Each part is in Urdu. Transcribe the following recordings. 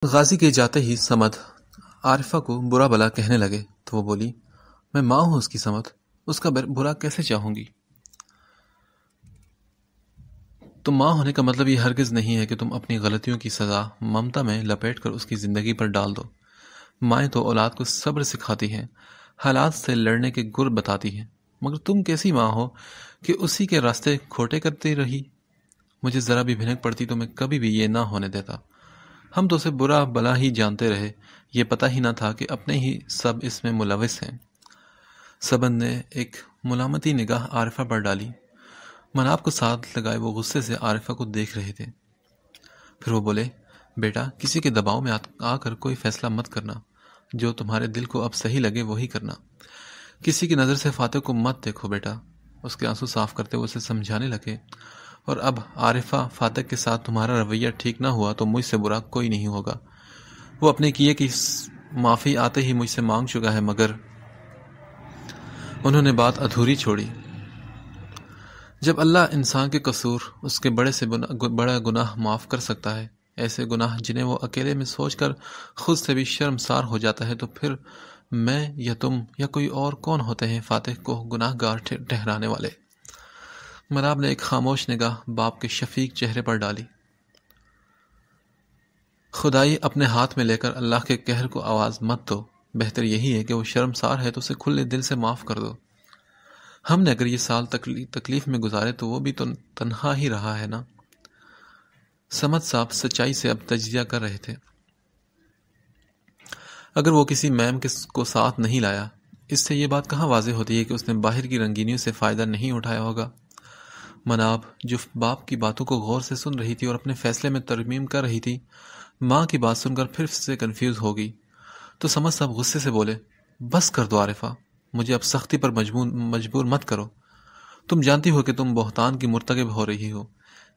غازی کے جاتے ہی سمد عارفہ کو برا بلا کہنے لگے تو وہ بولی، میں ماں ہوں اس کی سمد، اس کا برا کیسے چاہوں گی؟ تم ماں ہونے کا مطلب یہ ہرگز نہیں ہے کہ تم اپنی غلطیوں کی سزا ممتا میں لپیٹ کر اس کی زندگی پر ڈال دو۔ مائیں تو اولاد کو صبر سکھاتی ہیں، حالات سے لڑنے کے گر بتاتی ہیں، مگر تم کیسی ماں ہو کہ اسی کے راستے کھوٹے کرتی رہی؟ مجھے ذرا بھی بھنک پڑتی تو میں کبھی بھی یہ نہ ہونے دیتا۔ ہم تو اسے برا بلا ہی جانتے رہے، یہ پتہ ہی نہ تھا کہ اپنے ہی سب اس میں ملوث ہیں۔ سبند نے ایک ملامتی نگاہ عارفہ پر ڈالی۔ مناب کو ساتھ لگائے وہ غصے سے عارفہ کو دیکھ رہے تھے۔ پھر وہ بولے، بیٹا کسی کے دباؤ میں آ کر کوئی فیصلہ مت کرنا، جو تمہارے دل کو اب صحیح لگے وہی کرنا۔ کسی کی نظر سے فاتح کو مت دیکھو بیٹا۔ اس کے آنسو صاف کرتے ہوئے اسے سمجھانے لگے، اور اب عارفہ فاتح کے ساتھ تمہارا رویہ ٹھیک نہ ہوا تو مجھ سے برا کوئی نہیں ہوگا۔ وہ اپنے کیے کی معافی آتے ہی مجھ سے مانگ چکا ہے، مگر انہوں نے بات ادھوری چھوڑی۔ جب اللہ انسان کے قصور، اس کے بڑے سے بڑا گناہ معاف کر سکتا ہے، ایسے گناہ جنہیں وہ اکیلے میں سوچ کر خود سے بھی شرمسار ہو جاتا ہے، تو پھر میں یا تم یا کوئی اور کون ہوتے ہیں فاتح کو گناہ گار ٹھہرانے والے؟ مناب نے ایک خاموش نگاہ باپ کے شفیق چہرے پر ڈالی۔ خدائی اپنے ہاتھ میں لے کر اللہ کے قہر کو آواز مت دو، بہتر یہی ہے کہ وہ شرمسار ہے تو اسے کھلے دل سے معاف کر دو۔ ہم نے اگر یہ سال تکلیف میں گزارے تو وہ بھی تو تنہا ہی رہا ہے نا۔ سمد صاحب سچائی سے اب تجزیہ کر رہے تھے۔ اگر وہ کسی میم کو ساتھ نہیں لایا، اس سے یہ بات کہاں واضح ہوتی ہے کہ اس نے باہر کی رنگینیوں سے فائدہ نہیں اٹھایا ہوگا؟ مناب جو باپ کی باتوں کو غور سے سن رہی تھی اور اپنے فیصلے میں ترمیم کر رہی تھی، ماں کی بات سن کر پھر سے کنفیوز ہو گئی، تو سمجھ صاحب غصے سے بولے، بس کر دو عارفہ، مجھے اب سختی پر مجبور مت کرو۔ تم جانتی ہو کہ تم بہتان کی مرتکب ہو رہی ہو۔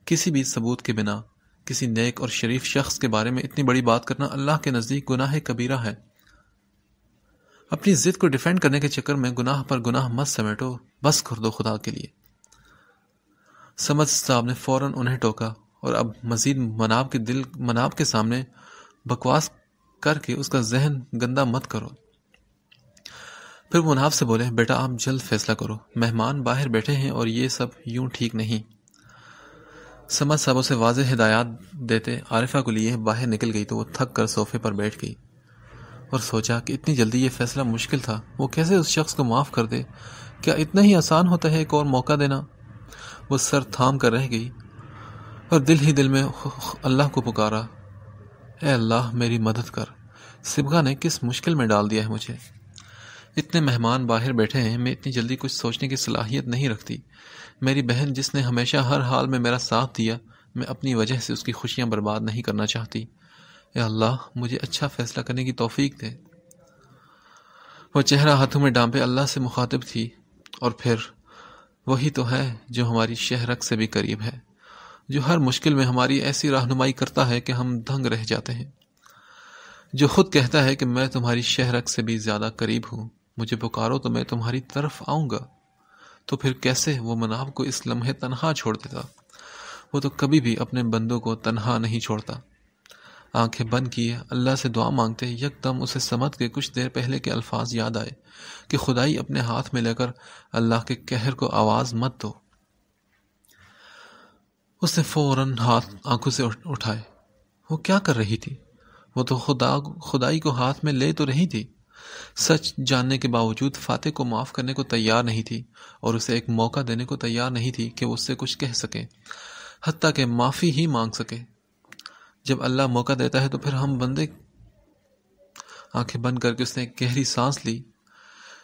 کسی بھی ثبوت کے بنا کسی نیک اور شریف شخص کے بارے میں اتنی بڑی بات کرنا اللہ کے نزدیک گناہ کبیرہ ہے۔ اپنی ضد کو ڈیفینڈ کرنے کے چکر میں گناہ پر گناہ مت سمیٹو، بس کر دو خدا کے لیے۔ سمد صاحب نے فوراً انہیں ٹوکا، اور اب مزید مناب کے سامنے بکواس کر کے اس کا ذہن گندا مت کرو۔ پھر وہ مناب سے بولے، بیٹا آپ جلد فیصلہ کرو، مہمان باہر بیٹھے ہیں اور یہ سب یوں ٹھیک نہیں۔ سمد صاحب اسے واضح ہدایات دیتے عارفہ کو لیے باہر نکل گئی تو وہ تھک کر صوفے پر بیٹھ گئی اور سوچا کہ اتنی جلدی یہ فیصلہ مشکل تھا۔ وہ کیسے اس شخص کو معاف کر دے؟ کیا اتنا ہی آسان ہوتا ہے ایک اور موقع دینا؟ وہ سر تھام کر رہ گئی اور دل ہی دل میں اللہ کو پکارا، اے اللہ میری مدد کر، صبغہ نے کس مشکل میں ڈال دیا ہے مجھے۔ اتنے مہمان باہر بیٹھے ہیں، میں اتنی جلدی کچھ سوچنے کی صلاحیت نہیں رکھتی۔ میری بہن جس نے ہمیشہ ہر حال میں میرا ساتھ دیا، میں اپنی وجہ سے اس کی خوشیاں برباد نہیں کرنا چاہتی۔ اے اللہ مجھے اچھا فیصلہ کرنے کی توفیق دے۔ وہ چہرہ ہاتھوں میں ڈانپے اللہ سے مخاطب تھی، اور پھر وہی تو ہے جو ہماری شہرک سے بھی قریب ہے، جو ہر مشکل میں ہماری ایسی رہنمائی کرتا ہے کہ ہم دنگ رہ جاتے ہیں، جو خود کہتا ہے کہ میں تمہاری شہرک سے بھی زیادہ قریب ہوں، مجھے پکارو تو میں تمہاری طرف آؤں گا۔ تو پھر کیسے وہ مناب کو اس لمحے تنہا چھوڑ دیتا؟ وہ تو کبھی بھی اپنے بندوں کو تنہا نہیں چھوڑتا۔ آنکھیں بند کیے اللہ سے دعا مانگتے یکدم اسے سمد کے کچھ دیر پہلے کے الفاظ یاد آئے کہ خدائی اپنے ہاتھ میں لے کر اللہ کے قہر کو آواز مت دو۔ اس نے فوراً ہاتھ آنکھوں سے اٹھائے۔ وہ کیا کر رہی تھی؟ وہ تو خدائی کو ہاتھ میں لے تو رہی تھی۔ سچ جاننے کے باوجود فاتح کو معاف کرنے کو تیار نہیں تھی، اور اسے ایک موقع دینے کو تیار نہیں تھی کہ وہ اس سے کچھ کہہ سکے، حتیٰ کہ معافی ہی مانگ سکے۔ جب اللہ موقع دیتا ہے تو پھر ہم بندے۔ آنکھیں بند کر کے اس نے ایک گہری سانس لی۔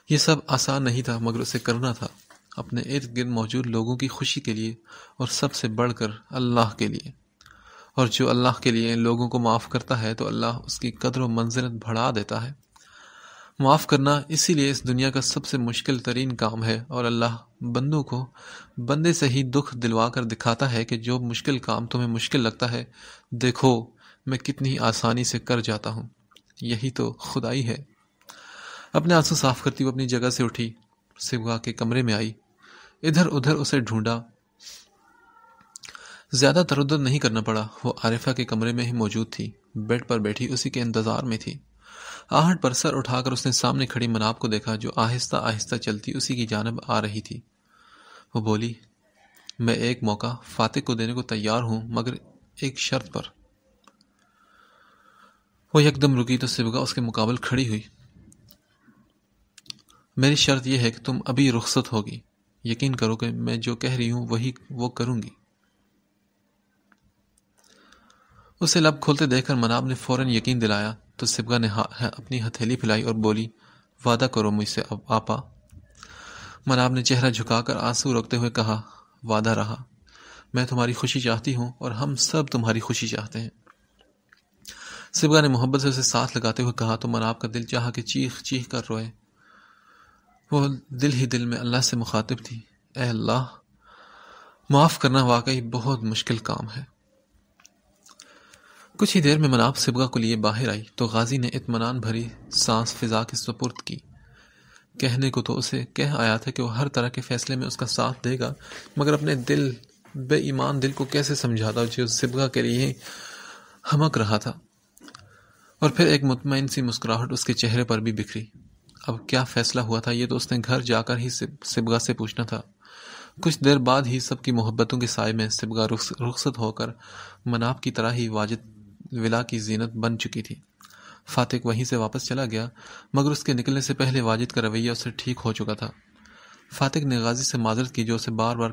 یہ سب آسان نہیں تھا، مگر اسے کرنا تھا، اپنے ارد گرد موجود لوگوں کی خوشی کے لیے، اور سب سے بڑھ کر اللہ کے لیے۔ اور جو اللہ کے لیے لوگوں کو معاف کرتا ہے تو اللہ اس کی قدر و منزلت بڑھا دیتا ہے۔ معاف کرنا اسی لیے اس دنیا کا سب سے مشکل ترین کام ہے، اور اللہ بندوں کو بندے سے ہی دکھ دلوا کر دکھاتا ہے کہ جو مشکل کام تمہیں مشکل لگتا ہے، دیکھو میں کتنی آسانی سے کر جاتا ہوں۔ یہی تو خدائی ہے۔ اپنے آنسو صاف کرتی وہ اپنی جگہ سے اٹھی، صبغہ کے کمرے میں آئی، ادھر ادھر اسے ڈھونڈا۔ زیادہ تردد نہیں کرنا پڑا، وہ عارفہ کے کمرے میں ہی موجود تھی۔ بیڈ پر بیٹھی اسی کے انتظار میں تھی۔ آہٹ پر سر اٹھا کر اس نے سامنے کھڑی مناب کو دیکھا جو آہستہ آہستہ چلتی اسی کی جانب آ رہی تھی۔ وہ بولی، میں ایک موقع فاتح کو دینے کو تیار ہوں، مگر ایک شرط پر۔ وہ یکدم رکی تو صبغہ اس کے مقابل کھڑی ہوئی۔ میری شرط یہ ہے کہ تم ابھی رخصت ہوگی۔ یقین کرو کہ میں جو کہہ رہی ہوں وہی وہ کروں گی۔ اسے لب کھولتے دیکھ کر مناب نے فوراً یقین دلایا تو صبغہ نے اپنی ہتھیلی پھیلائی اور بولی، وعدہ کرو مجھ سے آپا۔ مناب نے چہرہ جھکا کر آنسو روکتے ہوئے کہا، وعدہ رہا۔ میں تمہاری خوشی چاہتی ہوں اور ہم سب تمہاری خوشی چاہتے ہیں۔ صبغہ نے محبت سے اسے ساتھ لگاتے ہوئے کہا تو مناب کا دل چاہا کہ چیخ چیخ کر روئے۔ وہ دل ہی دل میں اللہ سے مخاطب تھی، اے اللہ، معاف کرنا واقعی بہت مشکل کام ہے۔ کچھ ہی دیر میں مناب صبغہ کو لیے باہر آئی تو غازی نے اطمینان بھری سانس فضا کے سپرد کی۔ کہنے کو تو اسے کہہ آیا تھا کہ وہ ہر طرح کے فیصلے میں اس کا ساتھ دے گا، مگر اپنے بے ایمان دل کو کیسے سمجھاتا جو صبغہ کے لیے ہمک رہا تھا۔ اور پھر ایک مطمئن سی مسکراہٹ اس کے چہرے پر بھی بکھری۔ اب کیا فیصلہ ہوا تھا یہ تو اس نے گھر جا کر ہی صبغہ سے پوچھنا تھا۔ کچھ دیر بعد ہی سب کی محبتوں کے سائے میں صبغہ رخصت ہو کر مناب کی طرح ہی واجد ولا کی زینت بن چکی تھی۔ فاتح وہیں سے واپس چلا گیا، مگر اس کے نکلنے سے پہلے واجد کا رویہ اسے ٹھیک ہو چکا تھا۔ فاتح نے غازی سے معذرت کی جو اسے بار بار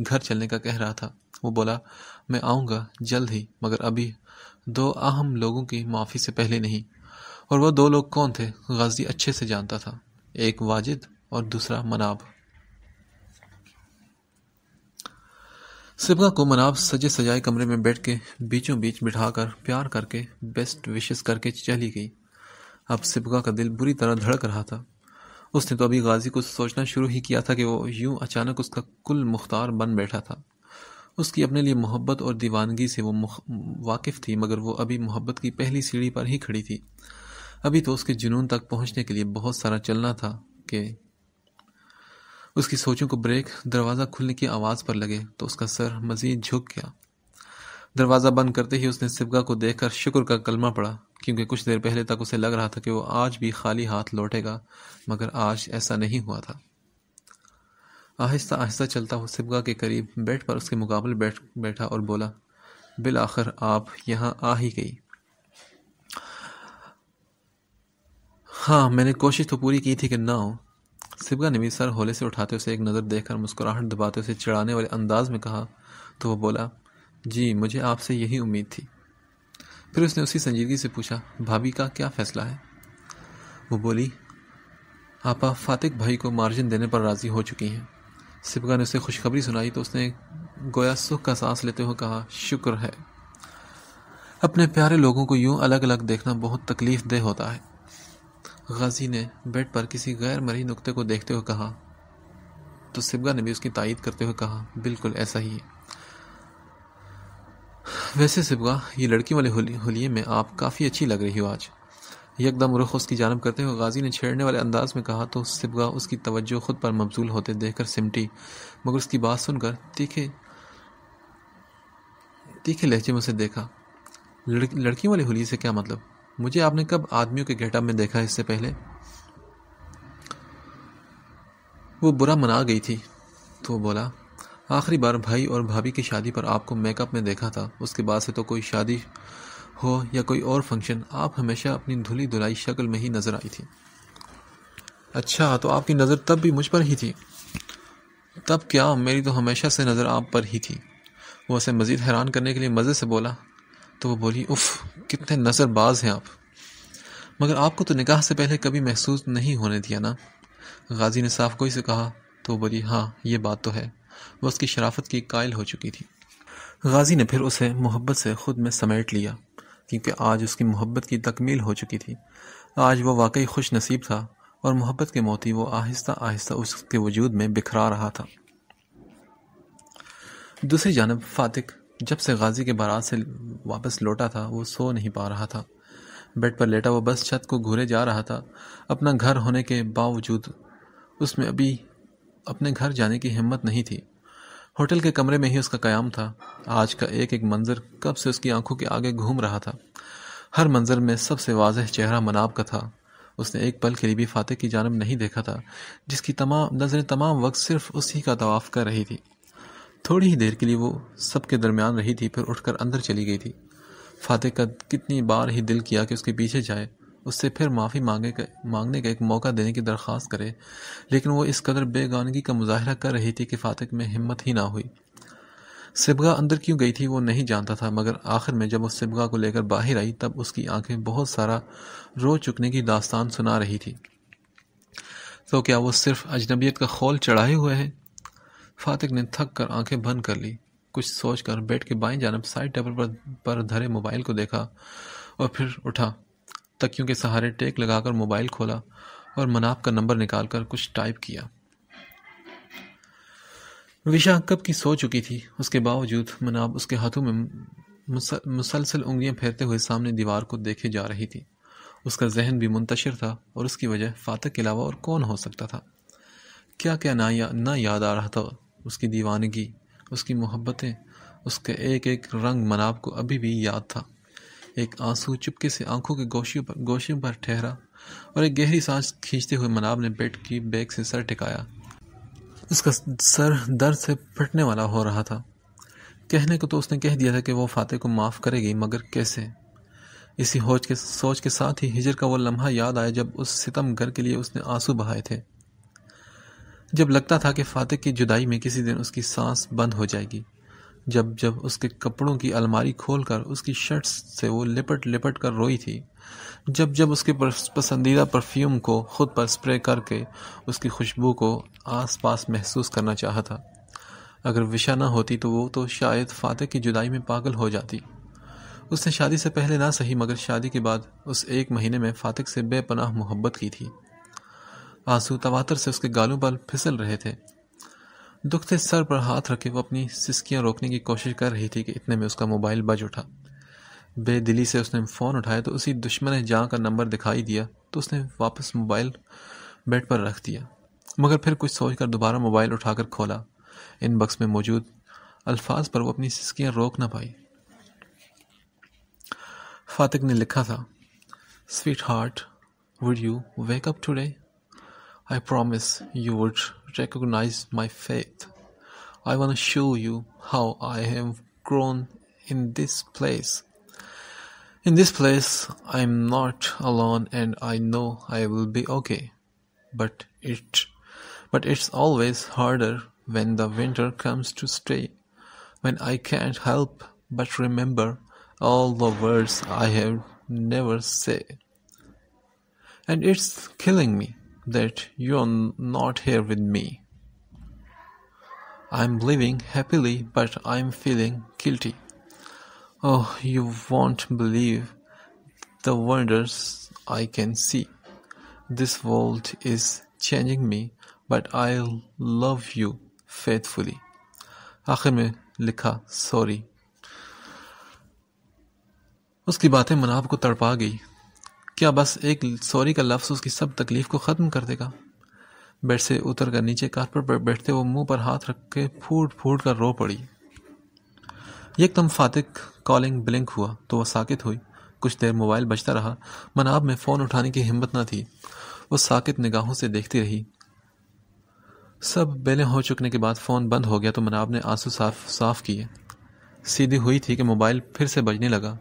گھر چلنے کا کہہ رہا تھا۔ وہ بولا، میں آؤں گا جلد ہی، مگر ابھی دو اہم لوگوں کی معافی سے پہلے نہیں۔ اور وہ دو لوگ کون تھے غازی اچھے سے جانتا تھا، ایک واجد اور دوسرا مناب۔ صبغہ کو مناب سجے سجائے کمرے میں بیٹھ کے بیچوں بیچ بٹھا کر پیار کر کے بیسٹ وشز کر کے چلی گئی۔ اب صبغہ کا دل بری طرح دھڑک رہا تھا۔ اس نے تو ابھی غازی کو سوچنا شروع ہی کیا تھا کہ وہ یوں اچانک اس کا کل مختار بن بیٹھا تھا۔ اس کی اپنے لیے محبت اور دیوانگی سے وہ واقف تھی، مگر وہ ابھی محبت کی پہلی سیڑھی پر ہی کھڑی تھی۔ ابھی تو اس کے جنون تک پہنچنے کے لیے بہت سارا چلنا تھا کہ اس کی سوچوں کو بریک دروازہ کھلنے کی آواز پر لگے تو اس کا سر مزید جھک گیا۔ دروازہ بند کرتے ہی اس نے صبغہ کو دیکھ کر شکر کا کلمہ پڑھا، کیونکہ کچھ دیر پہلے تک اسے لگ رہا تھا کہ وہ آج بھی خالی ہاتھ لوٹے گا، مگر آج ایسا نہیں ہوا تھا۔ آہستہ آہستہ چلتا ہوا صبغہ کے قریب بیڈ پر اس کے مقابل بیٹھا اور بولا، بالآخر آپ یہاں آ ہی گئی۔ ہاں، میں نے کوشش تو پوری کی تھی کہ نہ ہو۔ صبغہ نے بھی سر ہولے سے اٹھاتے اسے ایک نظر دیکھ کر مسکراہٹ دباتے اسے چڑھانے والے انداز میں کہا تو وہ بولا، جی مجھے آپ سے یہی امید تھی۔ پھر اس نے اسی سنجیدگی سے پوچھا، بھابھی کا کیا فیصلہ ہے؟ وہ بولی، آپا فاتح بھائی کو مارجن دینے پر راضی ہو چکی ہیں۔ صبغہ نے اسے خوشخبری سنائی تو اس نے گویا سکھ کا سانس لیتے ہوئے کہا، شکر ہے۔ اپنے پیارے لوگوں کو یوں الگ الگ دیکھنا بہت تکلیف دہ ہوتا ہے۔ غازی نے بیڈ پر کسی غیر مرئی نقطے کو دیکھتے ہوئے کہا تو صبغہ نے بھی اس کی تائید کرتے ہوئے کہا، بالکل ایسا ہی ہے۔ ویسے صبغہ، یہ لڑکی والے حلیے میں آپ کافی اچھی لگ رہی ہو آج۔ یکدم رخ اس کی جانب کرتے ہوئے غازی نے چھیڑنے والے انداز میں کہا تو صبغہ اس کی توجہ خود پر مبذول ہوتے دیکھ کر سمٹی، مگر اس کی بات سن کر تیکھے لہجے میں اسے دیکھا۔ لڑکی والے حلیے سے کیا مطلب؟ مجھے آپ نے کب آدمیوں کے گیٹ اپ میں دیکھا اس سے پہلے؟ وہ برا منا گئی تھی تو وہ بولا، آخری بار بھائی اور بھابھی کی شادی پر آپ کو میک اپ میں دیکھا تھا، اس کے بعد سے تو کوئی شادی ہو یا کوئی اور فنکشن، آپ ہمیشہ اپنی دھلی دھلائی شکل میں ہی نظر آئی تھی۔ اچھا، تو آپ کی نظر تب بھی مجھ پر ہی تھی؟ تب کیا، میری تو ہمیشہ سے نظر آپ پر ہی تھی۔ وہ اسے مزید حیران کرنے کے لیے مزے سے بولا تو وہ بولی، اف، کتنے نظر باز ہیں آپ۔ مگر آپ کو تو نکاح سے پہلے کبھی محسوس نہیں ہونے دیا نا؟ غازی نے صاف گوئی سے کہا تو وہ بولی، ہاں یہ بات تو ہے۔ وہ اس کی شرافت کی قائل ہو چکی تھی۔ غازی نے پھر اسے محبت سے خود میں سمیٹ لیا، کیونکہ آج اس کی محبت کی تکمیل ہو چکی تھی۔ آج وہ واقعی خوش نصیب تھا اور محبت کے موتی وہ آہستہ آہستہ اس کے وجود میں بکھرا رہا تھا۔ دوسری جانب فاتح جب سے غازی کے بارات سے واپس لوٹا تھا وہ سو نہیں پا رہا تھا۔ بیڈ پر لیٹا وہ بس چھت کو گھورے جا رہا تھا۔ اپنا گھر ہونے کے باوجود اس میں ابھی اپنے گھر جانے کی ہمت نہیں تھی۔ ہوٹل کے کمرے میں ہی اس کا قیام تھا۔ آج کا ایک ایک منظر کب سے اس کی آنکھوں کے آگے گھوم رہا تھا۔ ہر منظر میں سب سے واضح چہرہ مناب کا تھا۔ اس نے ایک پل کے لیے بھی فاتح کی جانب نہیں دیکھا تھا، جس کی نظریں تمام وقت صرف اسی کا طواف کر رہی تھی۔ تھوڑی ہی دیر کے لیے وہ سب کے درمیان رہی تھی، پھر اٹھ کر اندر چلی گئی تھی۔ فاتح کا کتنی بار ہی دل کیا کہ اس کے پیچھے جائے، اس سے پھر معافی مانگنے کا ایک موقع دینے کی درخواست کرے، لیکن وہ اس قدر بیگانگی کا مظاہرہ کر رہی تھی کہ فاتح میں ہمت ہی نہ ہوئی۔ صبغہ اندر کیوں گئی تھی وہ نہیں جانتا تھا، مگر آخر میں جب اس صبغہ کو لے کر باہر آئی تب اس کی آنکھیں بہت سارا رو چکنے کی داستان سنا رہی تھی۔ تو کیا وہ صرف اجنبیت کا خول چڑھائے ہوئے ہے؟ فاتح نے تھک کر آنکھیں بند کر لی، کچھ سوچ کر بیڈ کے بائیں جانب سائڈ ٹیبل پر دھرے موبائل کو دیکھا اور پھر اٹھا، تکیوں کے سہارے ٹیک لگا کر موبائل کھولا اور مناب کا نمبر نکال کر کچھ ٹائپ کیا۔ وشا کب کی سو چکی تھی، اس کے باوجود مناب اس کے ہاتھوں میں مسلسل انگلیاں پھیرتے ہوئے سامنے دیوار کو دیکھے جا رہی تھی۔ اس کا ذہن بھی منتشر تھا، اور اس کی وجہ فاتح کے علاوہ اور کون ہو سکتا تھا؟ کیا کیا نہ یاد آ رہا تھا، اس کی دیوانگی، اس کی محبتیں، اس کے ایک ایک رنگ مناب کو ابھی بھی یاد تھا۔ ایک آنسو چپکے سے آنکھوں کے گوشیوں پر ٹھہرا، اور ایک گہری سانس کھینچتے ہوئے مناب نے بیڈ کی بیگ سے سر ٹکایا۔ اس کا سر درد سے پھٹنے والا ہو رہا تھا۔ کہنے کو تو اس نے کہہ دیا تھا کہ وہ فاتح کو معاف کرے گی، مگر کیسے؟ اسی سوچ کے ساتھ ہی ہجر کا وہ لمحہ یاد آیا جب اس ستم گر کے لیے اس نے آنسو بہائے تھے، جب لگتا تھا کہ فاتح کی جدائی میں کسی دن اس کی سانس بند ہو جائے گی، جب اس کے کپڑوں کی الماری کھول کر اس کی شرٹ سے وہ لپٹ کر روئی تھی، جب اس کے پسندیدہ پرفیوم کو خود پر سپرے کر کے اس کی خوشبو کو آس پاس محسوس کرنا چاہا تھا۔ اگر وشا نہ ہوتی تو وہ تو شاید فاتح کی جدائی میں پاگل ہو جاتی۔ اس نے شادی سے پہلے نہ صحیح مگر شادی کے بعد اس ایک مہینے میں فاتح سے بے پناہ محبت کی تھی۔ آنسو تواتر سے اس کے گالوں پر پھسل رہے تھے۔ دکھتے سر پر ہاتھ رکھے وہ اپنی سسکیاں روکنے کی کوشش کر رہی تھی کہ اتنے میں اس کا موبائل بج اٹھا۔ بے دلی سے اس نے فون اٹھایا تو اسی دشمن جاں کا نمبر دکھائی دیا تو اس نے واپس موبائل بیڈ پر رکھ دیا، مگر پھر کچھ سوچ کر دوبارہ موبائل اٹھا کر کھولا۔ ان باکس میں موجود الفاظ پر وہ اپنی سسکیاں روک نہ پائی۔ فاتح نے لکھا تھا، Sweet heart, would you wake up today? I promise you would recognize my faith. I want to show you how I have grown in this place. In this place, I'm not alone and I know I will be okay. But it's always harder when the winter comes to stay, when I can't help but remember all the words I have never said. And it's killing me that you're not here with me. I'm living happily, but I'm feeling guilty. Oh, you won't believe the wonders I can see. This world is changing me, but I'll love you faithfully. آخر میں لکھا سوری۔ اس کی باتیں مناب کو تڑپا گئی۔ کیا بس ایک سوری کا لفظ اس کی سب تکلیف کو ختم کر دے گا؟ بیڈ سے اتر کر نیچے کارپیٹ پر بیٹھتے وہ منہ پر ہاتھ رکھ کے پھوٹ کر رو پڑی۔ یک دم فاتح کالنگ بلنک ہوا تو وہ ساکت ہوئی۔ کچھ دیر موبائل بجتا رہا، مناب میں فون اٹھانے کی ہمت نہ تھی۔ وہ ساکت نگاہوں سے دیکھتی رہی۔ سب بیلیں ہو چکنے کے بعد فون بند ہو گیا تو مناب نے آنسو صاف کیے۔ سیدھی ہوئی تھی کہ موبائل پھر سے بجنے لگا۔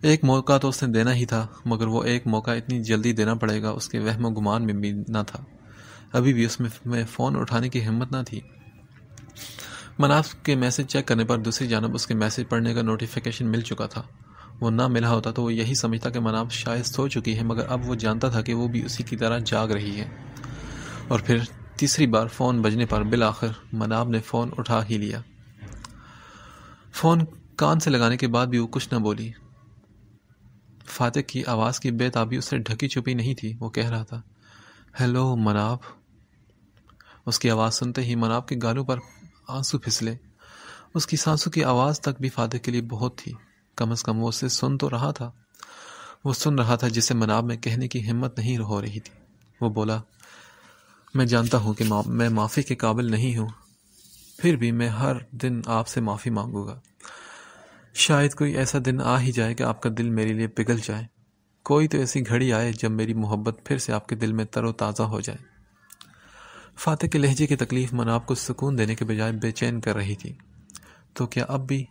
ایک موقع تو اس نے دینا ہی تھا، مگر وہ ایک موقع اتنی جلدی دینا پڑے گا اس کے وہم و گمان میں بھی نہ تھا۔ ابھی بھی اس میں فون اٹھانے کی ہمت نہ تھی۔ مناب کے میسج چیک کرنے پر دوسری جانب اس کے میسج پڑھنے کا نوٹیفیکیشن مل چکا تھا۔ وہ نہ ملا ہوتا تو وہ یہی سمجھتا کہ مناب شاید سو چکی ہے، مگر اب وہ جانتا تھا کہ وہ بھی اسی کی طرح جاگ رہی ہے۔ اور پھر تیسری بار فون بجنے پر بالآخر مناب نے فون اٹھا ہی لیا۔ فون کان سے لگانے کے بعد بھی وہ کچھ نہ بولی۔ فاتح کی آواز کی بے تابی اس سے ڈھکی چھپی نہیں تھی۔ وہ کہہ رہا تھا، ہیلو مناب۔ اس کی آواز سنتے ہی مناب کے گالوں پر آنسو پھسلے۔ اس کی سانسوں کی آواز تک بھی فاتح کے لیے بہت تھی۔ کم از کم وہ اسے سن تو رہا تھا۔ وہ سن رہا تھا جسے مناب میں کہنے کی ہمت نہیں ہو رہی تھی۔ وہ بولا، میں جانتا ہوں کہ میں معافی کے قابل نہیں ہوں، پھر بھی میں ہر دن آپ سے معافی مانگوں گا۔ شاید کوئی ایسا دن آ ہی جائے کہ آپ کا دل میرے لیے پگھل جائے. کوئی تو ایسی گھڑی آئے جب میری محبت پھر سے آپ کے دل میں تر و تازہ ہو جائے. فاتح کے لہجے کی تکلیف مناب کو سکون دینے کے بجائے بے چین کر رہی تھی. تو کیا اب بھی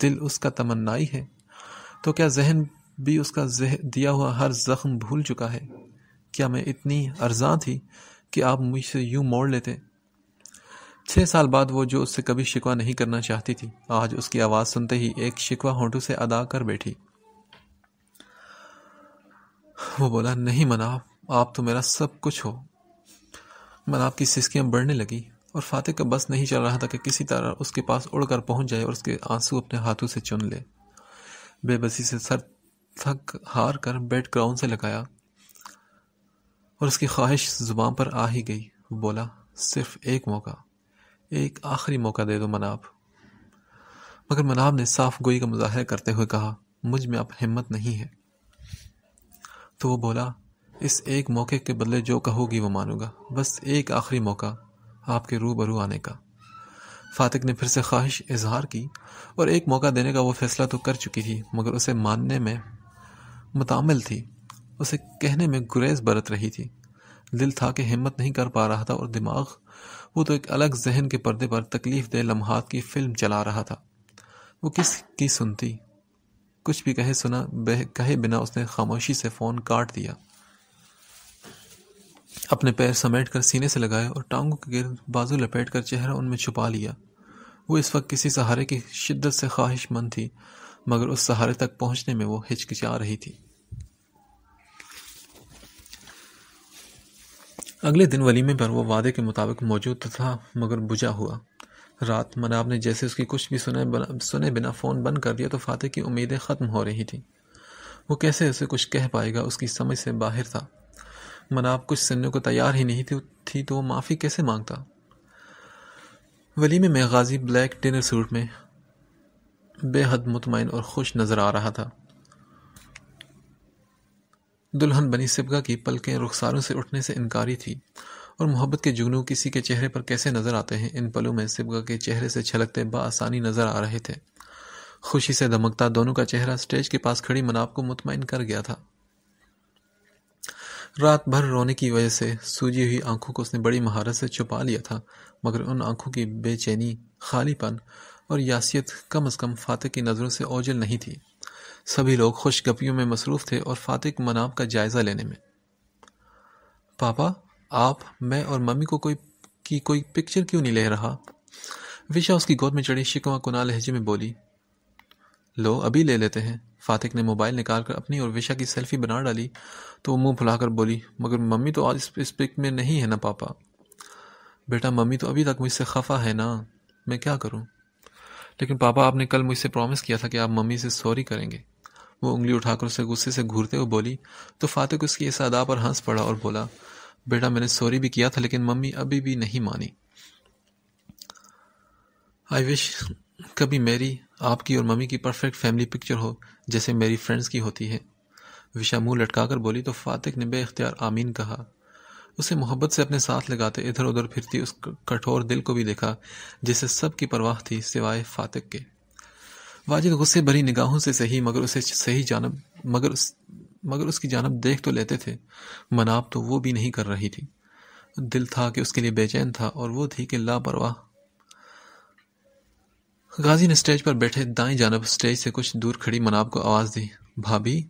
دل اس کا تمنائی ہے؟ تو کیا ذہن بھی اس کا دیا ہوا ہر زخم بھول چکا ہے؟ کیا میں اتنی ارزاں تھی کہ آپ مجھ سے یوں موڑ لیتے؟ 6 سال بعد وہ جو اس سے کبھی شکوہ نہیں کرنا چاہتی تھی، آج اس کی آواز سنتے ہی ایک شکوہ ہونٹوں سے ادا کر بیٹھی. وہ بولا، نہیں مناب، آپ تو میرا سب کچھ ہو. مناب کی سسکیاں بڑھنے لگی اور فاتح کا بس نہیں چل رہا تھا کہ کسی طرح اس کے پاس اڑ کر پہنچ جائے اور اس کے آنسو اپنے ہاتھوں سے چن لے. بے بسی سے سر تھک ہار کر بیڈ گراؤنڈ سے لگایا اور اس کی خواہش زبان پر آ ہی گئی. وہ بولا، صرف ایک موقع، ایک آخری موقع دے دو مناب. مگر مناب نے صاف گوئی کا مظاہرہ کرتے ہوئے کہا، مجھ میں اب ہمت نہیں ہے. تو وہ بولا، اس ایک موقع کے بدلے جو کہو گی وہ مانوں گا، بس ایک آخری موقع آپ کے روبرو آنے کا. فاتح نے پھر سے خواہش اظہار کی اور ایک موقع دینے کا وہ فیصلہ تو کر چکی تھی، مگر اسے ماننے میں متعامل تھی. اسے کہنے میں گریز برت رہی تھی. دل تھا کہ ہمت نہیں کر پا رہا تھا اور دماغ وہ تو ایک الگ ذہن کے پردے پر تکلیف دہ لمحات کی فلم چلا رہا تھا. وہ کس کی سنتی؟ کچھ بھی کہے بنا اس نے خاموشی سے فون کاٹ دیا. اپنے پیر سمیٹ کر سینے سے لگائے اور ٹانگوں کے گرد بازو لپیٹ کر چہرہ ان میں چھپا لیا. وہ اس وقت کسی سہارے کی شدت سے خواہش مند تھی، مگر اس سہارے تک پہنچنے میں وہ ہچکچا رہی تھی. اگلے دن ولیمے پر وہ وعدے کے مطابق موجود تو تھا، مگر بجھا ہوا. رات مناب نے جیسے اس کی کچھ بھی سنے بنا فون بند کر دیا تو فاتح کی امیدیں ختم ہو رہی تھیں. وہ کیسے اسے کچھ کہہ پائے گا، اس کی سمجھ سے باہر تھا. مناب کچھ سننے کو تیار ہی نہیں تھی تو وہ معافی کیسے مانگتا؟ ولیمے میں غازی بلیک ڈنر سوٹ میں بے حد مطمئن اور خوش نظر آ رہا تھا. دلہن بنی سبگا کی پلکیں رخساروں سے اٹھنے سے انکاری تھی، اور محبت کے جگنو کسی کے چہرے پر کیسے نظر آتے ہیں، ان پلوں میں سبگا کے چہرے سے چھلکتے بآسانی نظر آ رہے تھے. خوشی سے دمکتا دونوں کا چہرہ سٹیج کے پاس کھڑی مناب کو مطمئن کر گیا تھا. رات بھر رونے کی وجہ سے سوجی ہوئی آنکھوں کو اس نے بڑی مہارت سے چھپا لیا تھا، مگر ان آنکھوں کی بے چینی، خالی پن اور یاسیت کم از کم فاتح کی نظروں سے اوجھل نہیں تھی. سبھی لوگ خوش گپیوں میں مصروف تھے اور فاتح مناب کا جائزہ لینے میں. پاپا، آپ، میں اور ممی کو کوئی پکچر کیوں نہیں لے رہا؟ وشا اس کی گود میں چڑھی شکوہ کنال لہجے میں بولی. لو، ابھی لے لیتے ہیں. فاتح نے موبائل نکال کر اپنی اور وشا کی سیلفی بنا ڈالی تو وہ منہ پھلا کر بولی، مگر ممی تو آج اس پک میں نہیں ہے نا پاپا. بیٹا، ممی تو ابھی تک مجھ سے خفا ہے نا، میں کیا کروں؟ لیکن پاپا، آپ نے کل مجھ سے پرومس کیا تھا کہ آپ ممی سے سوری کریں گے. وہ انگلی اٹھا کر اسے غصے سے گھورتے ہوئے بولی تو فاتح کو اس کی اس ادا پر ہنس پڑا اور بولا، بیٹا میں نے سوری بھی کیا تھا لیکن ممی ابھی بھی نہیں مانی. آئی وش کبھی میری، آپ کی اور ممی کی پرفیکٹ فیملی پکچر ہو جیسے میری فرینڈز کی ہوتی ہے. وشا منہ لٹکا کر بولی تو فاتح نے بے اختیار آمین کہا. اسے محبت سے اپنے ساتھ لگاتے ادھر ادھر پھرتی اس کٹھور دل کو بھی دیکھا جسے سب کی پرواہ تھی سوائے فاتح کے. واجد غصے بھری نگاہوں سے صحیح مگر اس کی جانب دیکھ تو لیتے تھے. مناب تو وہ بھی نہیں کر رہی تھی. دل تھا کہ اس کے لیے بے چین تھا اور وہ تھی کہ لاپرواہ. غازی نے سٹیج پر بیٹھے دائیں جانب سٹیج سے کچھ دور کھڑی مناب کو آواز دی، بھابھی.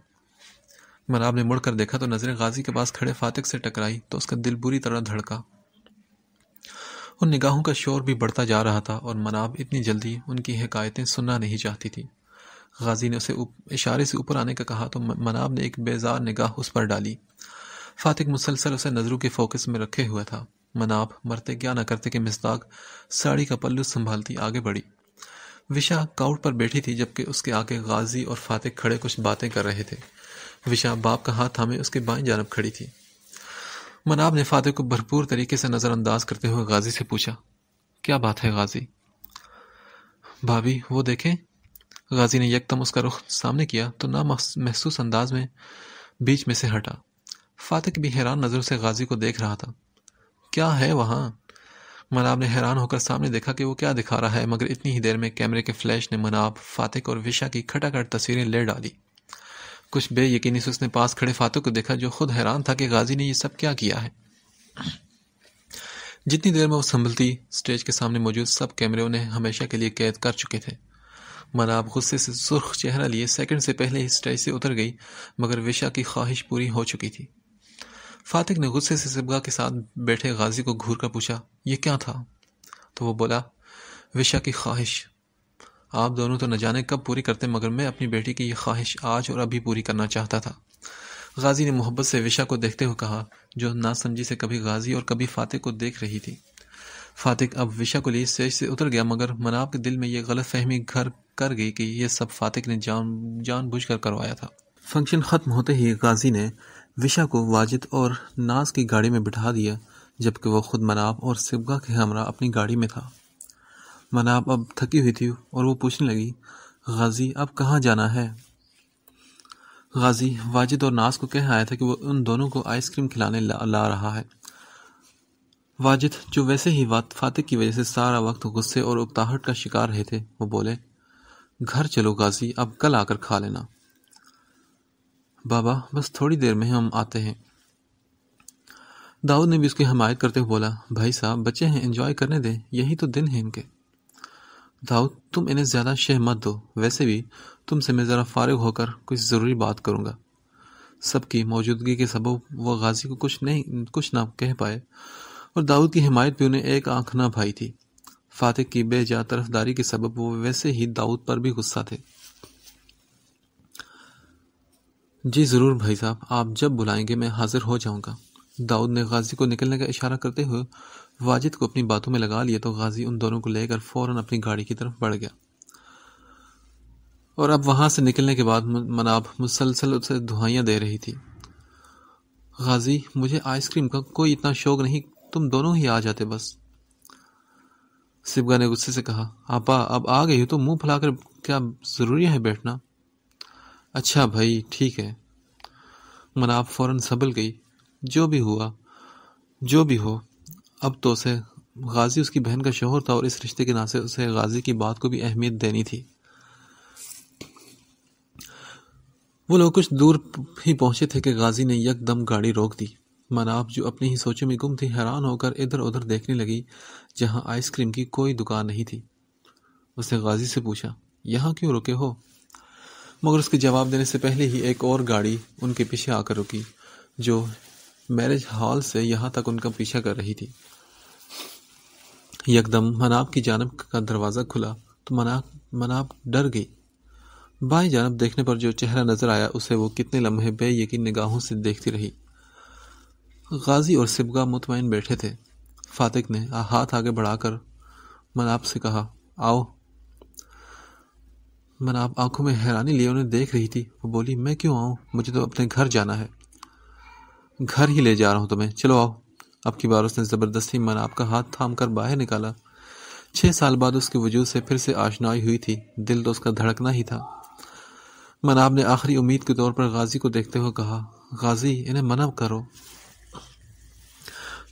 مناب نے مڑ کر دیکھا تو نظریں غازی کے پاس کھڑے فاتح سے ٹکرائی تو اس کا دل بری طرح دھڑکا. ان نگاہوں کا شور بھی بڑھتا جا رہا تھا اور مناب اتنی جلدی ان کی حکایتیں سننا نہیں چاہتی تھی. غازی نے اسے اشارے سے اوپر آنے کا کہا تو مناب نے ایک بیزار نگاہ اس پر ڈالی. فاتح مسلسل اسے نظروں کے فوکس میں رکھے ہوا تھا. مناب مرتے کیا نہ کرتے کہ مصداق ساڑی کا پلو سنبھالتی آگے بڑھی. وشا کاؤٹ پر بیٹھی تھی جبکہ اس کے آگے غازی اور فاتح کھڑے کچھ باتیں کر رہے تھے. وشا باپ کا ہاتھ تھامے اس کے بائیں جانب کھڑی تھی. مناب نے فاتح کو بھرپور طریقے سے نظر انداز کرتے ہوئے غازی سے پوچھا، کیا بات ہے غازی؟ بھابھی وہ دیکھیں. غازی نے یکدم اس کا رخ سامنے کیا تو محسوس انداز میں بیچ میں سے ہٹا. فاتح بھی حیران نظروں سے غازی کو دیکھ رہا تھا. کیا ہے وہاں؟ مناب نے حیران ہو کر سامنے دیکھا کہ وہ کیا دکھا رہا ہے، مگر اتنی ہی دیر میں کیمرے کے فلیش نے مناب، فاتق اور وشا کی کھٹاکھٹ تصویریں لے ڈالی۔ کچھ بے یقینی سے اس نے پاس کھڑے فاتق کو دیکھا، جو خود حیران تھا کہ غازی نے یہ سب کیا کیا ہے۔ جتنی دیر میں وہ سنبھلتی، اسٹیج کے سامنے موجود سب کیمرے انہیں ہمیشہ کے لیے قید کر چکے تھے۔ مناب غصے سے سرخ چہرہ لیے سیکنڈ سے پہلے ہی اسٹیج سے اتر گئی، مگر وشا کی خواہش پوری ہو چکی تھی۔ فاتق نے غصے سے صبغہ کے ساتھ بیٹھے غازی کو گھور کر پوچھا، یہ کیا تھا؟ تو وہ بولا، وشا کی خواہش۔ آپ دونوں تو نہ جانے کب پوری کرتے، مگر میں اپنی بیٹی کی یہ خواہش آج اور ابھی پوری کرنا چاہتا تھا۔ غازی نے محبت سے وشا کو دیکھتے ہوئے کہا، جو ناسمجھی سے کبھی غازی اور کبھی فاتق کو دیکھ رہی تھی۔ فاتق اب وشا کو لیے اسٹیج سے اتر گیا، مگر مناب کے دل میں یہ غلط فہمی گھر کر گئی کہ یہ سب فاتق نے جان بوجھ کر کروایا تھا۔ فنکشن ختم ہوتے ہی غازی نے وشا کو واجد اور ناز کی گاڑی میں بٹھا دیا، جبکہ وہ خود مناب اور صبغہ کے ہمراہ اپنی گاڑی میں تھا۔ مناب اب تھکی ہوئی تھی اور وہ پوچھنے لگی، غازی اب کہاں جانا ہے؟ غازی واجد اور ناز کو کہہ آیا تھا کہ وہ ان دونوں کو آئس کریم کھلانے لا رہا ہے۔ واجد، جو ویسے ہی فاتق کی وجہ سے سارا وقت غصے اور اکتاہٹ کا شکار رہے تھے، وہ بولے، گھر چلو غازی، اب کل آ کر کھا لینا۔ بابا بس تھوڑی دیر میں ہم آتے ہیں۔ داؤد نے بھی اس کی حمایت کرتے ہوئے بولا، بھائی صاحب بچے ہیں، انجوائے کرنے دیں، یہی تو دن ہیں ان کے۔ داؤد، تم انہیں زیادہ شہ مت دو، ویسے بھی تم سے میں ذرا فارغ ہو کر کچھ ضروری بات کروں گا۔ سب کی موجودگی کے سبب وہ غازی کو کچھ نہ کہہ پائے، اور داؤد کی حمایت بھی انہیں ایک آنکھ نہ بھائی تھی۔ فاتق کی بے جا طرفداری کے سبب وہ ویسے ہی داؤد پر بھی غصہ تھے۔ جی ضرور بھائی صاحب، آپ جب بلائیں گے میں حاضر ہو جاؤں گا۔ داؤد نے غازی کو نکلنے کا اشارہ کرتے ہوئے واجد کو اپنی باتوں میں لگا لیا، تو غازی ان دونوں کو لے کر فوراً اپنی گاڑی کی طرف بڑھ گیا۔ اور اب وہاں سے نکلنے کے بعد مناب مسلسل اسے دعائیاں دے رہی تھی، غازی مجھے آئس کریم کا کوئی اتنا شوق نہیں، تم دونوں ہی آ جاتے بس۔ صبغہ نے غصے سے کہا، آپا اب آ گئی ہو تو منہ پھیلا کر کیا ضروری ہے بیٹھنا؟ اچھا بھائی ٹھیک ہے۔ مناب فوراً سنبھل گئی، جو بھی ہو، اب تو اسے غازی اس کی بہن کا شوہر تھا، اور اس رشتے کے ناطے اسے غازی کی بات کو بھی اہمیت دینی تھی۔ وہ لوگ کچھ دور ہی پہنچے تھے کہ غازی نے یک دم گاڑی روک دی۔ مناب جو اپنی ہی سوچوں میں گم تھی، حیران ہو کر ادھر ادھر دیکھنے لگی، جہاں آئس کریم کی کوئی دکان نہیں تھی۔ اس نے غازی سے پوچھا، یہاں کیوں رکے ہو؟ مگر اس کے جواب دینے سے پہلے ہی ایک اور گاڑی ان کے پیچھے آ کر رکی، جو میرج ہال سے یہاں تک ان کا پیچھا کر رہی تھی۔ یکدم مناب کی جانب کا دروازہ کھلا تو مناب ڈر گئی۔ بائیں جانب دیکھنے پر جو چہرہ نظر آیا، اسے وہ کتنے لمحے بے یقین نگاہوں سے دیکھتی رہی۔ غازی اور صبغہ مطمئن بیٹھے تھے۔ فاتق نے ہاتھ آگے بڑھا کر مناب سے کہا، آؤ۔ مناب آنکھوں میں حیرانی لیے انہیں دیکھ رہی تھی۔ وہ بولی، میں کیوں آؤں؟ مجھے تو اپنے گھر جانا ہے۔ گھر ہی لے جا رہا ہوں تمہیں، چلو آؤ۔ اب کی بار اس نے زبردستی مناب کا ہاتھ تھام کر باہر نکالا۔ 6 سال بعد اس کے وجود سے پھر سے آشنائی ہوئی تھی، دل تو اس کا دھڑکنا ہی تھا۔ مناب نے آخری امید کے طور پر غازی کو دیکھتے ہوئے کہا، غازی انہیں منع کرو۔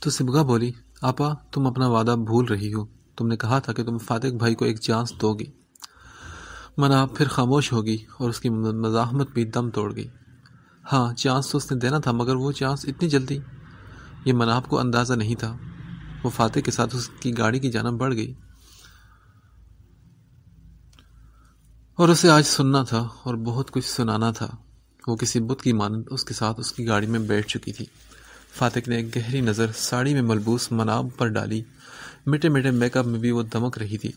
تو صبغہ بولی، آپا تم اپنا وعدہ بھول رہی ہو، تم نے کہا تھا کہ تم فاتق بھائی کو ایک چانس دو گی۔ مناب پھر خاموش ہوگی اور اس کی مزاحمت بھی دم توڑ گئی۔ ہاں چانس تو اس نے دینا تھا، مگر وہ چانس اتنی جلدی؟ یہ مناب کو اندازہ نہیں تھا۔ وہ فاتح کے ساتھ اس کی گاڑی کی جانب بڑھ گئی، اور اسے آج سننا تھا اور بہت کچھ سنانا تھا۔ وہ کسی بت کی مانند اس کے ساتھ اس کی گاڑی میں بیٹھ چکی تھی۔ فاتح نے ایک گہری نظر ساڑی میں ملبوس مناب پر ڈالی، میٹے میٹے میک اپ میں بھی وہ دمک رہی تھی۔